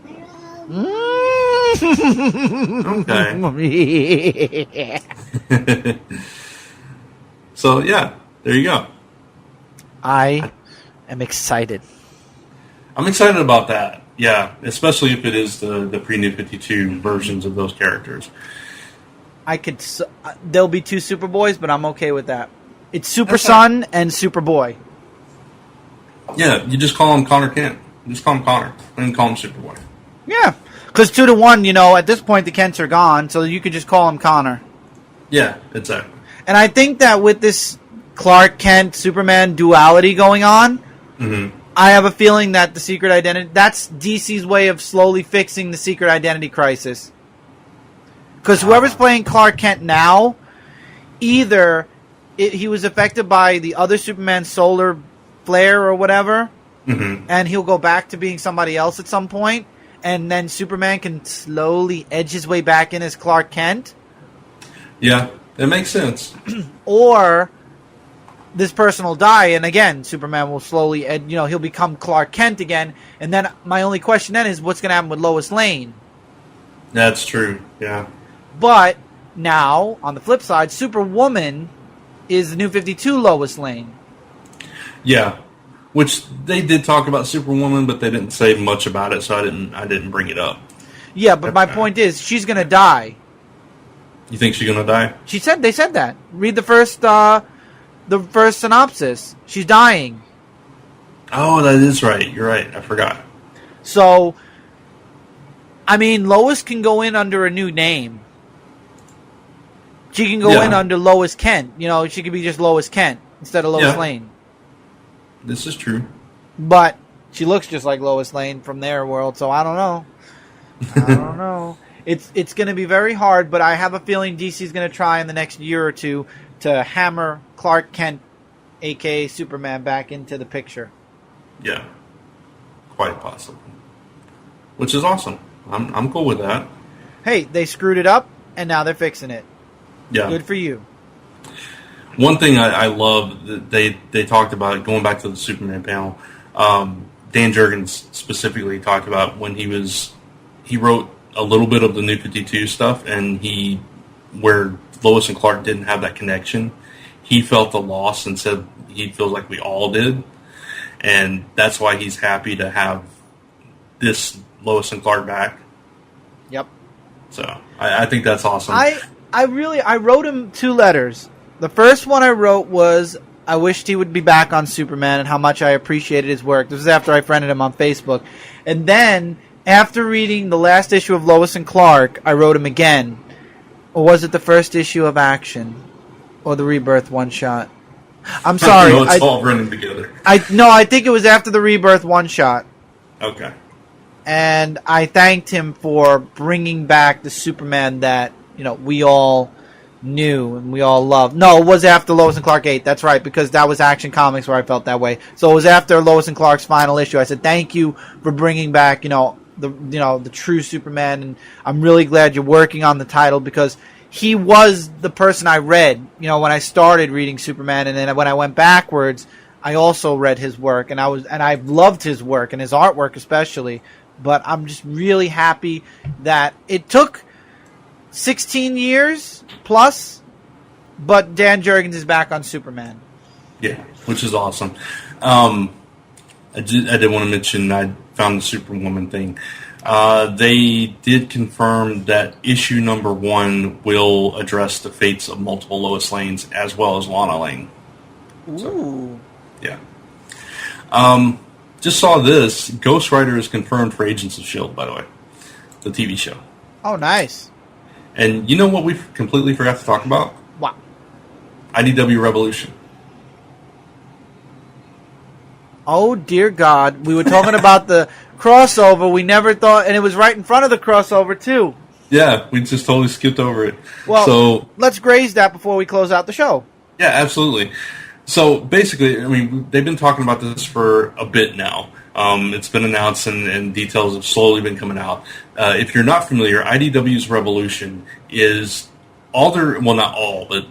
Okay. So yeah, there you go. I am excited. I'm excited about that. Yeah, especially if it is the pre-New 52 versions of those characters. There'll be two Superboys, but I'm okay with that. It's Super Son and Superboy. Yeah, you just call him Connor Kent. You just call him Connor and call him Superboy. Yeah, because 2-1, at this point the Kents are gone, so you could just call him Connor. Yeah, exactly. And I think that with this Clark Kent Superman duality going on, I have a feeling that the secret identity, that's DC's way of slowly fixing the secret identity crisis. Because whoever's playing Clark Kent now, either he was affected by the other Superman's solar flare or whatever, and he'll go back to being somebody else at some point, and then Superman can slowly edge his way back in as Clark Kent. Yeah, that makes sense. Or this person will die, and again, Superman will slowly, he'll become Clark Kent again. And then my only question then is, what's going to happen with Lois Lane? That's true. Yeah. But now, on the flip side, Superwoman is the New 52 Lois Lane. Yeah, which they did talk about Superwoman, but they didn't say much about it, so I didn't bring it up. Yeah, but my point is, she's going to die. You think she's going to die? They said that. Read the first synopsis. She's dying. Oh, that is right. You're right. I forgot. So, I mean, Lois can go in under a new name. She can go in under Lois Kent. She could be just Lois Kent instead of Lois Lane. This is true. But she looks just like Lois Lane from their world, so I don't know. I don't know. It's going to be very hard, but I have a feeling DC's going to try in the next year or two to hammer Clark Kent, a.k.a. Superman, back into the picture. Yeah. Quite possibly. Which is awesome. I'm cool with that. Hey, they screwed it up, and now they're fixing it. Yeah. Good for you. One thing I love that they talked about, going back to the Superman panel, Dan Jurgens specifically talked about when he wrote a little bit of the New 52 stuff, and where Lois and Clark didn't have that connection, he felt the loss and said he feels like we all did. and that's why he's happy to have this Lois and Clark back. Yep. So I think that's awesome. I wrote him 2 letters. The first one I wrote was, I wished he would be back on Superman and how much I appreciated his work. This was after I friended him on Facebook. And then, after reading the last issue of Lois and Clark, I wrote him again. Or was it the first issue of Action? Or the Rebirth one-shot? I'm sorry. No, it's all running together. I think it was after the Rebirth one-shot. Okay. And I thanked him for bringing back the Superman that, we all knew and we all loved. No, it was after Lois and Clark 8. That's right, because that was Action Comics where I felt that way. So it was after Lois and Clark's final issue. I said, thank you for bringing back, the true Superman, and I'm really glad you're working on the title, because he was the person I read, when I started reading Superman, and then when I went backwards, I also read his work, and I loved his work and his artwork especially. But I'm just really happy that it took 16 years plus, but Dan Jurgens is back on Superman. Yeah, which is awesome. I did want to mention I found the Superwoman thing. They did confirm that issue number 1 will address the fates of multiple Lois Lanes as well as Lana Lane. Ooh. So, yeah. Just saw this. Ghost Rider is confirmed for Agents of S.H.I.E.L.D., by the way. The TV show. Oh, nice. And you know what we completely forgot to talk about? What? IDW Revolution. Oh, dear God. We were talking about the crossover. We never thought, and it was right in front of the crossover, too. Yeah, we just totally skipped over it. Well, so let's graze that before we close out the show. Yeah, absolutely. So basically, they've been talking about this for a bit now. It's been announced and details have slowly been coming out. If you're not familiar, IDW's Revolution is all their, well, not all, but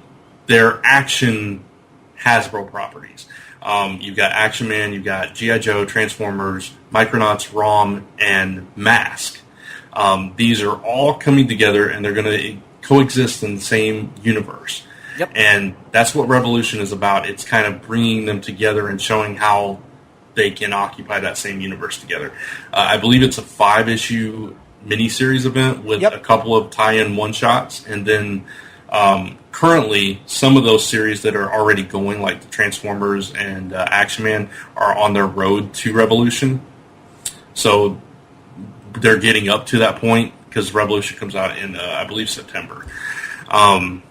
their action Hasbro properties. You've got Action Man, you've got G.I. Joe, Transformers, Micronauts, ROM, and M.A.S.K. These are all coming together, and they're going to coexist in the same universe. Yep. And that's what Revolution is about. It's kind of bringing them together and showing how they can occupy that same universe together. I believe it's a 5-issue miniseries event with a couple of tie-in one-shots. And then currently, some of those series that are already going, like the Transformers and Action Man, are on their road to Revolution. So they're getting up to that point because Revolution comes out in, I believe, September. And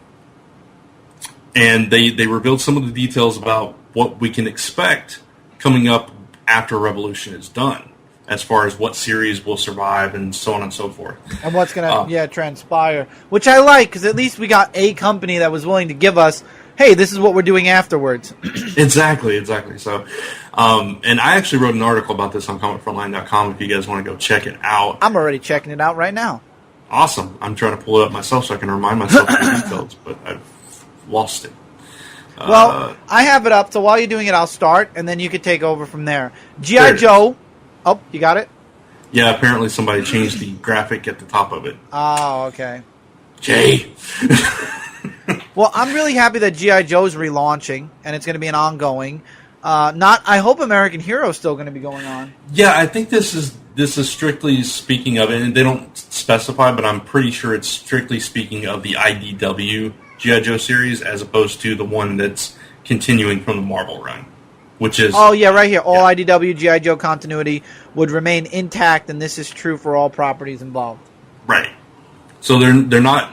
they revealed some of the details about what we can expect coming up after Revolution is done, as far as what series will survive and so on and so forth. And what's going to transpire, which I like, because at least we got a company that was willing to give us, hey, this is what we're doing afterwards. Exactly. So, and I actually wrote an article about this on comicfrontline.com if you guys want to go check it out. I'm already checking it out right now. Awesome. I'm trying to pull it up myself so I can remind myself of the details, but I've lost it. Well, I have it up, so while you're doing it, I'll start, and then you can take over from there. G.I. Joe. Oh, you got it? Yeah, apparently somebody changed the graphic at the top of it. Oh, okay. Jay. Well, I'm really happy that G.I. Joe's relaunching, and it's going to be an ongoing. I hope American Hero is still going to be going on. Yeah, I think this is strictly speaking of it, and they don't specify, but I'm pretty sure it's strictly speaking of the IDW G.I. Joe series as opposed to the one that's continuing from the Marvel run, which is... Oh, yeah, right here. All IDW G.I. Joe continuity would remain intact, and this is true for all properties involved. Right. So they're not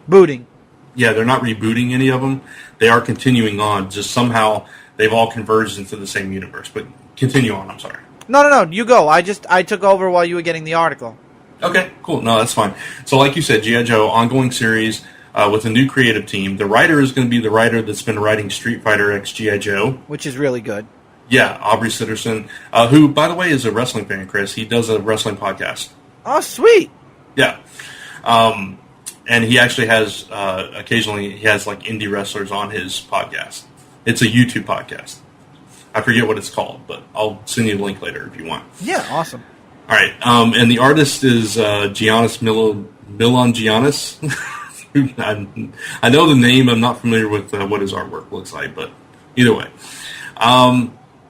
booting. Yeah, they're not rebooting any of them. They are continuing on. Just somehow they've all converged into the same universe. But continue on, I'm sorry. No, you go. I took over while you were getting the article. Okay, cool. No, that's fine. So like you said, G.I. Joe, ongoing series with a new creative team. The writer is going to be the writer that's been writing Street Fighter X G.I. Joe. Which is really good. Yeah, Aubrey Sitterson, who, by the way, is a wrestling fan, Chris. He does a wrestling podcast. Oh, sweet. Yeah. And he actually has, occasionally, he has like indie wrestlers on his podcast. It's a YouTube podcast. I forget what it's called, but I'll send you a link later if you want. Yeah, awesome. All right, and the artist is Giannis Milan Giannis. I know the name. I'm not familiar with what his artwork looks like, but either way.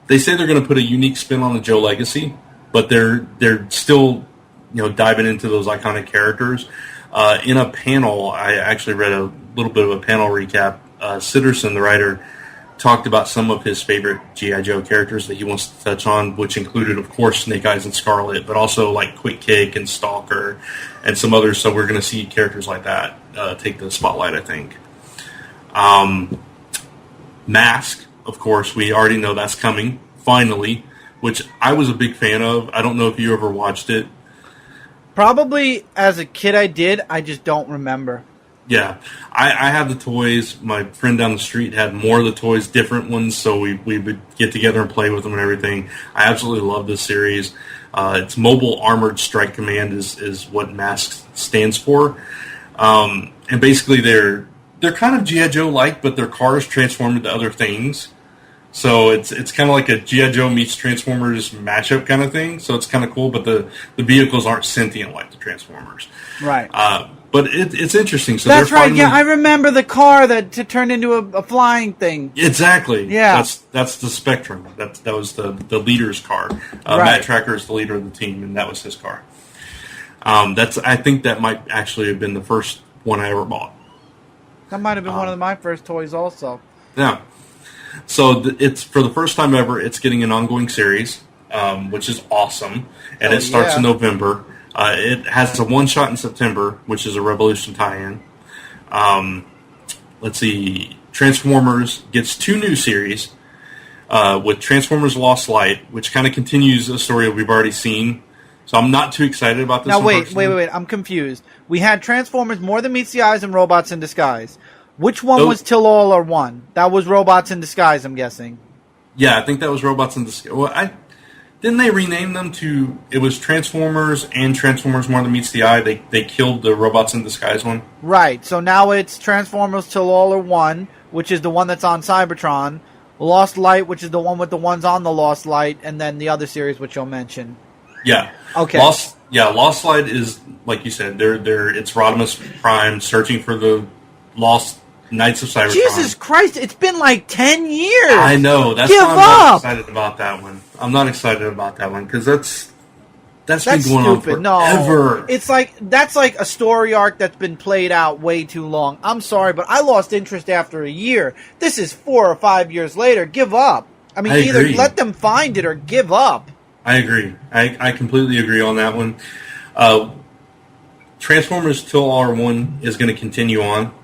They say they're going to put a unique spin on the Joe legacy, but they're still, diving into those iconic characters. In a panel, I actually read a little bit of a panel recap. Sitterson, the writer, talked about some of his favorite G.I. Joe characters that he wants to touch on, which included, of course, Snake Eyes and Scarlet, but also like Quick Kick and Stalker and some others. So we're going to see characters like that take the spotlight, I think. M.A.S.K, of course, we already know that's coming, finally, which I was a big fan of. I don't know if you ever watched it. Probably as a kid I did. I just don't remember. Yeah, I have the toys. My friend down the street had more of the toys, different ones, so we would get together and play with them and everything. I absolutely love this series. It's Mobile Armored Strike Command is what M.A.S.K stands for. And basically they're kind of G.I. Joe-like, but their cars transform into other things. So it's kind of like a G.I. Joe meets Transformers mashup kind of thing. So it's kind of cool, but the vehicles aren't sentient like the Transformers. Right. But it's interesting. So that's right. Yeah, I remember the car that turned into a flying thing. Exactly. Yeah. That's the Spectrum. That was the leader's car. Right. Matt Tracker is the leader of the team, and that was his car. I think that might actually have been the first one I ever bought. That might have been one of my first toys, also. Yeah. So it's for the first time ever. It's getting an ongoing series, which is awesome, and it starts in November. It has a one-shot in September, which is a Revolution tie-in. Let's see. Transformers gets 2 new series with Transformers Lost Light, which kind of continues a story that we've already seen. So I'm not too excited about this. Now, wait. I'm confused. We had Transformers More Than Meets the Eyes and Robots in Disguise. Which one was Till All Are One? That was Robots in Disguise, I'm guessing. Yeah, I think that was Robots in Disguise. Well, didn't they rename them to... It was Transformers and Transformers More Than Meets the Eye. They killed the Robots in Disguise one. Right. So now it's Transformers Till All Are One, which is the one that's on Cybertron. Lost Light, which is the one with the ones on the Lost Light. And then the other series, which you'll mention. Yeah. Okay. Lost Light is, like you said, it's Rodimus Prime searching for the lost Knights of Cybertron. Jesus Christ, it's been like 10 years. I know. That's why I'm not excited about that one. I'm not excited about that one because that's been going on forever. No. It's like that's like a story arc that's been played out way too long. I'm sorry, but I lost interest after a year. This is 4 or 5 years later. Give up. I mean, either let them find it or give up. I agree. I completely agree on that one. Transformers Till R1 is going to continue on.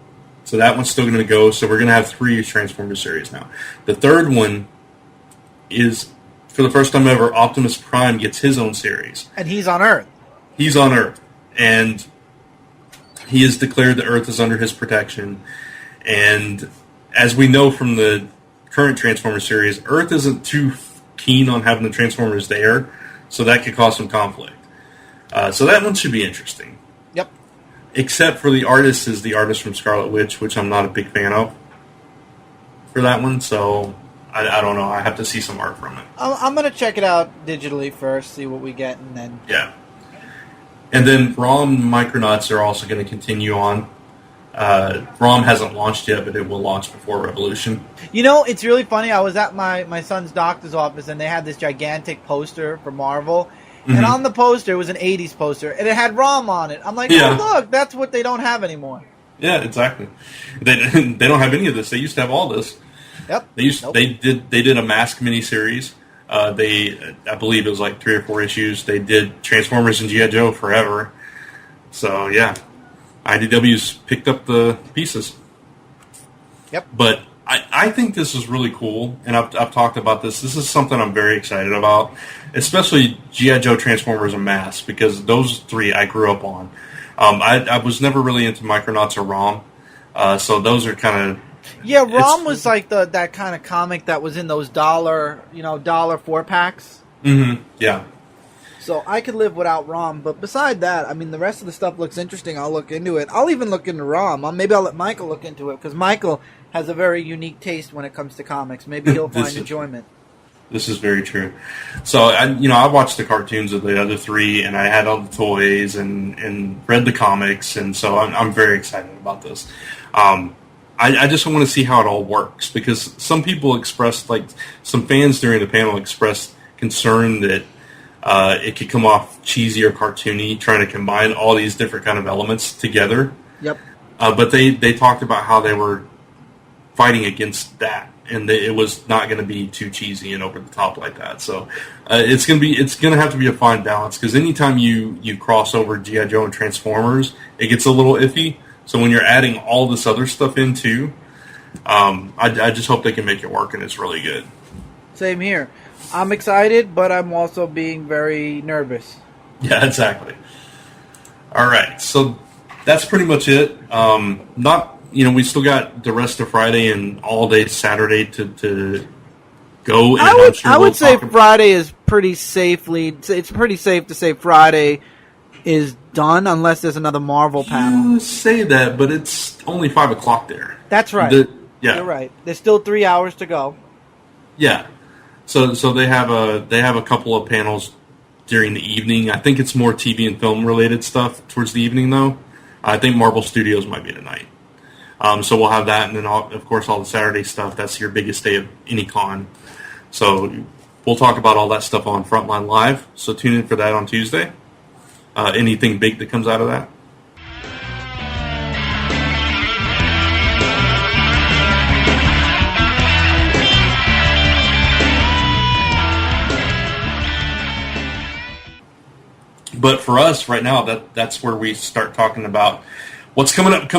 So that one's still going to go. So we're going to have 3 Transformers series now. The third one is, for the first time ever, Optimus Prime gets his own series. And he's on Earth. He's on Earth. And he has declared that Earth is under his protection. And as we know from the current Transformers series, Earth isn't too keen on having the Transformers there. So that could cause some conflict. So that one should be interesting. Yep. Except for the artist is the artist from Scarlet Witch, which I'm not a big fan of for that one. So I don't know. I have to see some art from it. I'm going to check it out digitally first, see what we get, and then... Yeah. And then ROM Micronauts are also going to continue on. ROM hasn't launched yet, but it will launch before Revolution. You know, it's really funny. I was at my son's doctor's office, and they had this gigantic poster for Marvel. And on the poster, it was an 80s poster, and it had ROM on it. I'm like, oh, look, that's what they don't have anymore. Yeah, exactly. They don't have any of this. They used to have all this. Yep. They did a M.A.S.K miniseries. I believe it was like 3 or 4 issues. They did Transformers and G.I. Joe forever. So, yeah. IDW's picked up the pieces. Yep. But I think this is really cool, and I've talked about this. This is something I'm very excited about, especially G.I. Joe, Transformers, and M.A.S.K, because those 3 I grew up on. I was never really into Micronauts or ROM, so those are kind of... Yeah, ROM was like that kind of comic that was in those dollar 4-packs. Mm-hmm, yeah. So I could live without ROM, but beside that, I mean, the rest of the stuff looks interesting. I'll look into it. I'll even look into ROM. Maybe I'll let Michael look into it, because Michael has a very unique taste when it comes to comics. Maybe he'll find enjoyment. This is very true. So, I watched the cartoons of the other 3, and I had all the toys and read the comics, and so I'm very excited about this. I just want to see how it all works, because some people expressed, like some fans during the panel expressed concern that it could come off cheesy or cartoony, trying to combine all these different kind of elements together. Yep. But they talked about how they were fighting against that, and it was not going to be too cheesy and over the top like that. So it's going to have to be a fine balance, because anytime you cross over G.I. Joe and Transformers, it gets a little iffy. So when you're adding all this other stuff in too, I just hope they can make it work, and it's really good. Same here. I'm excited, but I'm also being very nervous. Yeah, exactly. All right, so that's pretty much it. We still got the rest of Friday and all day Saturday to go. And I would say Friday is pretty safely. It's pretty safe to say Friday is done, unless there's another Marvel panel. You say that, but it's only 5 o'clock there. That's right. Yeah, you're right. There's still 3 hours to go. Yeah, so they have a couple of panels during the evening. I think it's more TV and film related stuff towards the evening, though. I think Marvel Studios might be tonight. So we'll have that, and then of course all the Saturday stuff. That's your biggest day of any con. So we'll talk about all that stuff on Frontline Live. So tune in for that on Tuesday. Anything big that comes out of that? But for us right now, that's where we start talking about what's coming up, and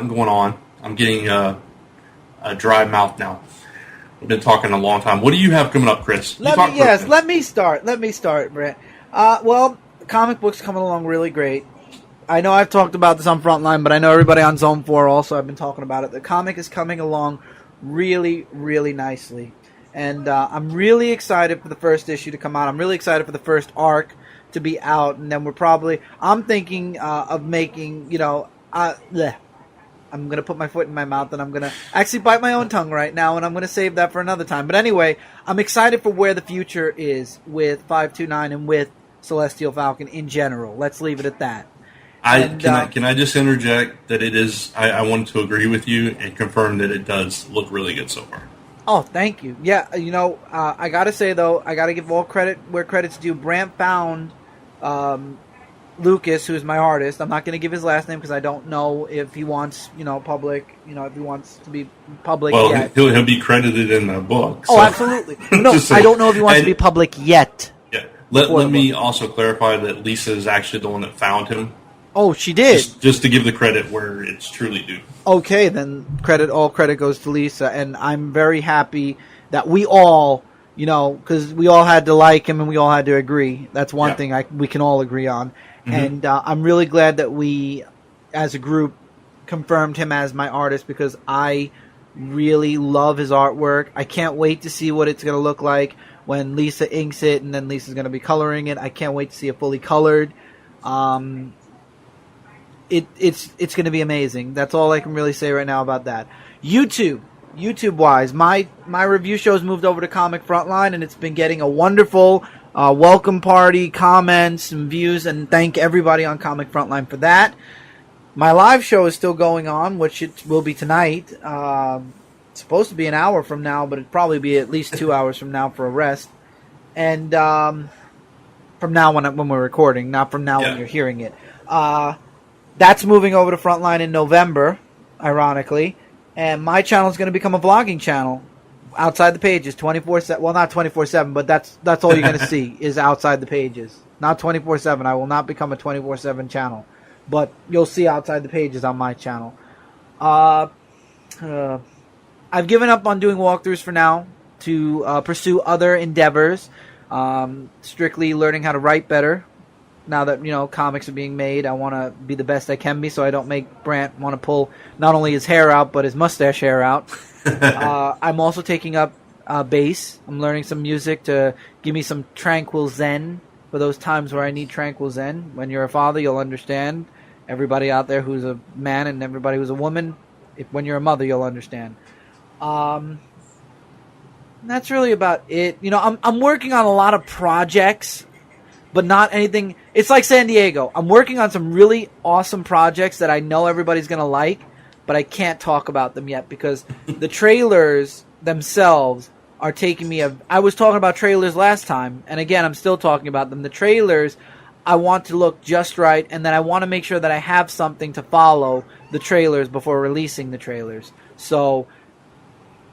going on. I'm getting a dry mouth now. We've been talking a long time. What do you have coming up, Chris? Let me start, Brant. Well, comic books coming along really great. I know I've talked about this on Frontline, but I know everybody on Zone 4 also have been talking about it. The comic is coming along really, really nicely. And I'm really excited for the first issue to come out. I'm really excited for the first arc to be out. And then I'm thinking of making, I'm going to put my foot in my mouth, and I'm going to actually bite my own tongue right now, and I'm going to save that for another time. But anyway, I'm excited for where the future is with 529 and with Celestial Falcon in general. Let's leave it at that. Can I just interject that it is, I wanted to agree with you and confirm that it does look really good so far. Oh, thank you. Yeah, I got to say, though, I got to give all credit where credit's due. Brant found Lucas, who's my artist. I'm not going to give his last name because I don't know if he wants, public, if he wants to be public yet. He'll be credited in the book. So. Oh, absolutely. No, I don't know if he wants to be public yet. Yeah. Let me also clarify that Lisa is actually the one that found him. Oh, she did? Just to give the credit where it's truly due. Okay, then all credit goes to Lisa, and I'm very happy that we all, because we all had to like him and we all had to agree. That's one thing we can all agree on. Mm-hmm. And I'm really glad that we, as a group, confirmed him as my artist, because I really love his artwork. I can't wait to see what it's going to look like when Lisa inks it, and then Lisa's going to be coloring it. I can't wait to see it fully colored. It's going to be amazing. That's all I can really say right now about that. YouTube-wise, my review show's moved over to Comic Frontline, and it's been getting a wonderful welcome party, comments, and views, and thank everybody on Comic Frontline for that. My live show is still going on, which it will be tonight. It's supposed to be an hour from now, but it'll probably be at least 2 hours from now for a rest. And from now when we're recording, not from now when you're hearing it. That's moving over to Frontline in November, ironically. And my channel is going to become a vlogging channel. Outside the pages, 24/7. Well, not 24/7, but that's all you're going to see is outside the pages. Not 24/7. I will not become a 24/7 channel. But you'll see outside the pages on my channel. I've given up on doing walkthroughs for now to pursue other endeavors. Strictly learning how to write better. Now that, comics are being made, I want to be the best I can be, so I don't make Brant want to pull not only his hair out, but his mustache hair out. I'm also taking up bass. I'm learning some music to give me some tranquil zen for those times where I need tranquil zen. When you're a father, you'll understand. Everybody out there who's a man and everybody who's a woman, when you're a mother, you'll understand. That's really about it. I'm working on a lot of projects, but not anything. It's like San Diego. I'm working on some really awesome projects that I know everybody's going to like, but I can't talk about them yet because the trailers themselves are taking me. I was talking about trailers last time, and again, I'm still talking about them. The trailers, I want to look just right, and then I want to make sure that I have something to follow the trailers before releasing the trailers. So,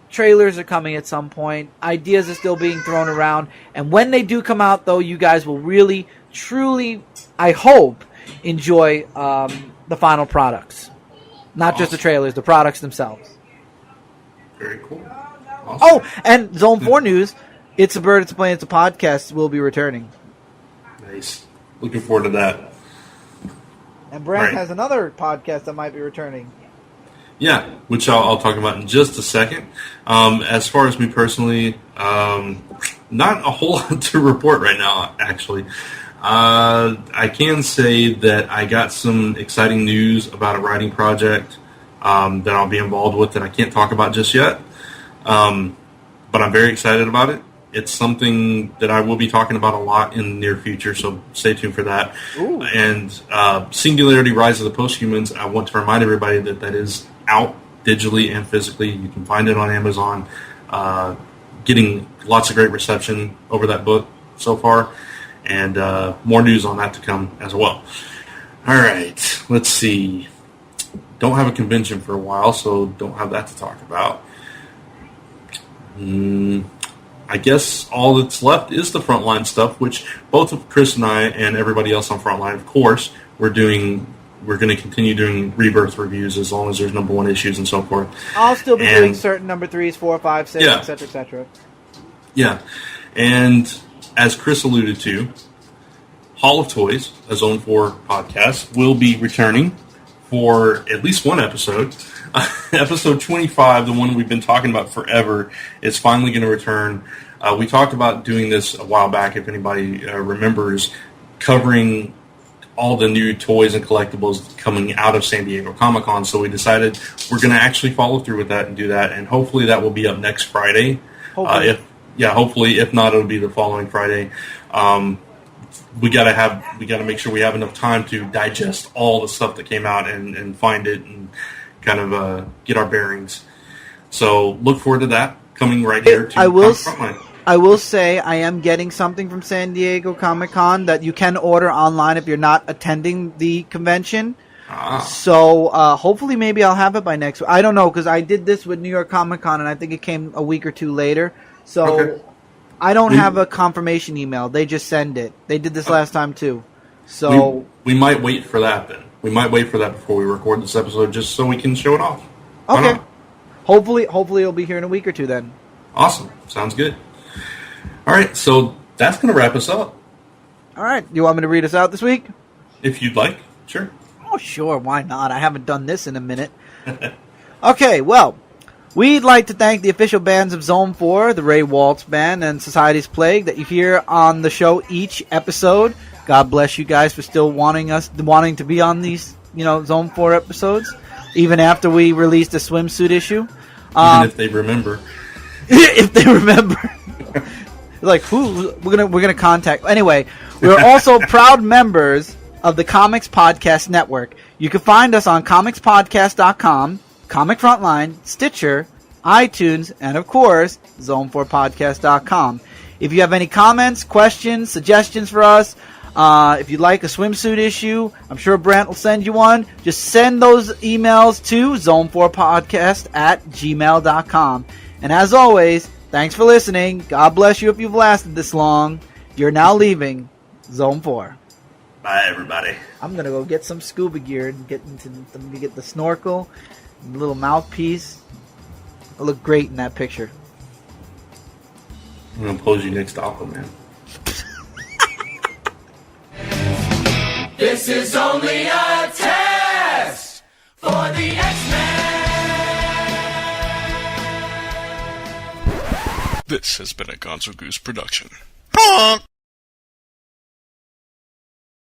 trailers are coming at some point. Ideas are still being thrown around, and when they do come out, though, you guys will really, truly, I hope, enjoy the final products. Not just the trailers, the products themselves. Very cool. Awesome. Oh, and Zone 4 news, It's a Bird, It's a Plane, It's a Podcast will be returning. Nice. Looking forward to that. And Brant has another podcast that might be returning. Yeah, which I'll talk about in just a second. As far as me personally, not a whole lot to report right now, actually. I can say that I got some exciting news about a writing project that I'll be involved with that I can't talk about just yet. But I'm very excited about it. It's something that I will be talking about a lot in the near future, so stay tuned for that. Ooh. And Singularity Rise of the Posthumans, I want to remind everybody that that is out digitally and physically. You can find it on Amazon. Getting lots of great reception over that book so far, and more news on that to come as well. All right, let's see. Don't have a convention for a while, so don't have that to talk about. I guess all that's left is the Frontline stuff, which both of Chris and I and everybody else on Frontline, of course, we're going to continue doing Rebirth reviews as long as there's number 1 issues and so forth. I'll still be doing certain number 3s, 4, 5, 6, etc., etc. Yeah, and as Chris alluded to, Hall of Toys, a Zone 4 podcast, will be returning for at least one episode. Episode 25, the one we've been talking about forever, is finally going to return. We talked about doing this a while back, if anybody remembers, covering all the new toys and collectibles coming out of San Diego Comic-Con, so we decided we're going to actually follow through with that and do that, and hopefully that will be up next Friday. Hopefully. Hopefully. If not, it'll be the following Friday. We gotta make sure we have enough time to digest all the stuff that came out and find it and kind of get our bearings. So look forward to that coming right here to Frontline. I will say I am getting something from San Diego Comic-Con that you can order online if you're not attending the convention. So hopefully maybe I'll have it by next week. I don't know, because I did this with New York Comic-Con and I think it came a week or two later. So okay. I don't have a confirmation email. They just send it. They did this last time too. So we might wait for that then. We might wait for that before we record this episode just so we can show it off. Okay. Hopefully it'll be here in a week or two then. Awesome. Sounds good. All right, so that's going to wrap us up. All right. You want me to read us out this week? If you'd like. Sure. Oh, sure. Why not? I haven't done this in a minute. Okay, well, we'd like to thank the official bands of Zone 4, the Ray Waltz Band and Society's Plague, that you hear on the show each episode. God bless you guys for still wanting to be on these, Zone 4 episodes, even after we released the swimsuit issue. Even if they remember. If they remember. Like, who we're gonna contact. Anyway, we're also proud members of the Comics Podcast Network. You can find us on comicspodcast.com, Comic Frontline, Stitcher, iTunes, and of course, zone4podcast.com. If you have any comments, questions, suggestions for us, if you'd like a swimsuit issue, I'm sure Brant will send you one. Just send those emails to zone4podcast@gmail.com. And as always, thanks for listening. God bless you if you've lasted this long. You're now leaving Zone 4. Bye, everybody. I'm going to go get some scuba gear and get the snorkel, and the little mouthpiece. I look great in that picture. I'm going to pose you next to Aquaman. This is only a test for the X-Men. This has been a Gonzo Goose production. Honk!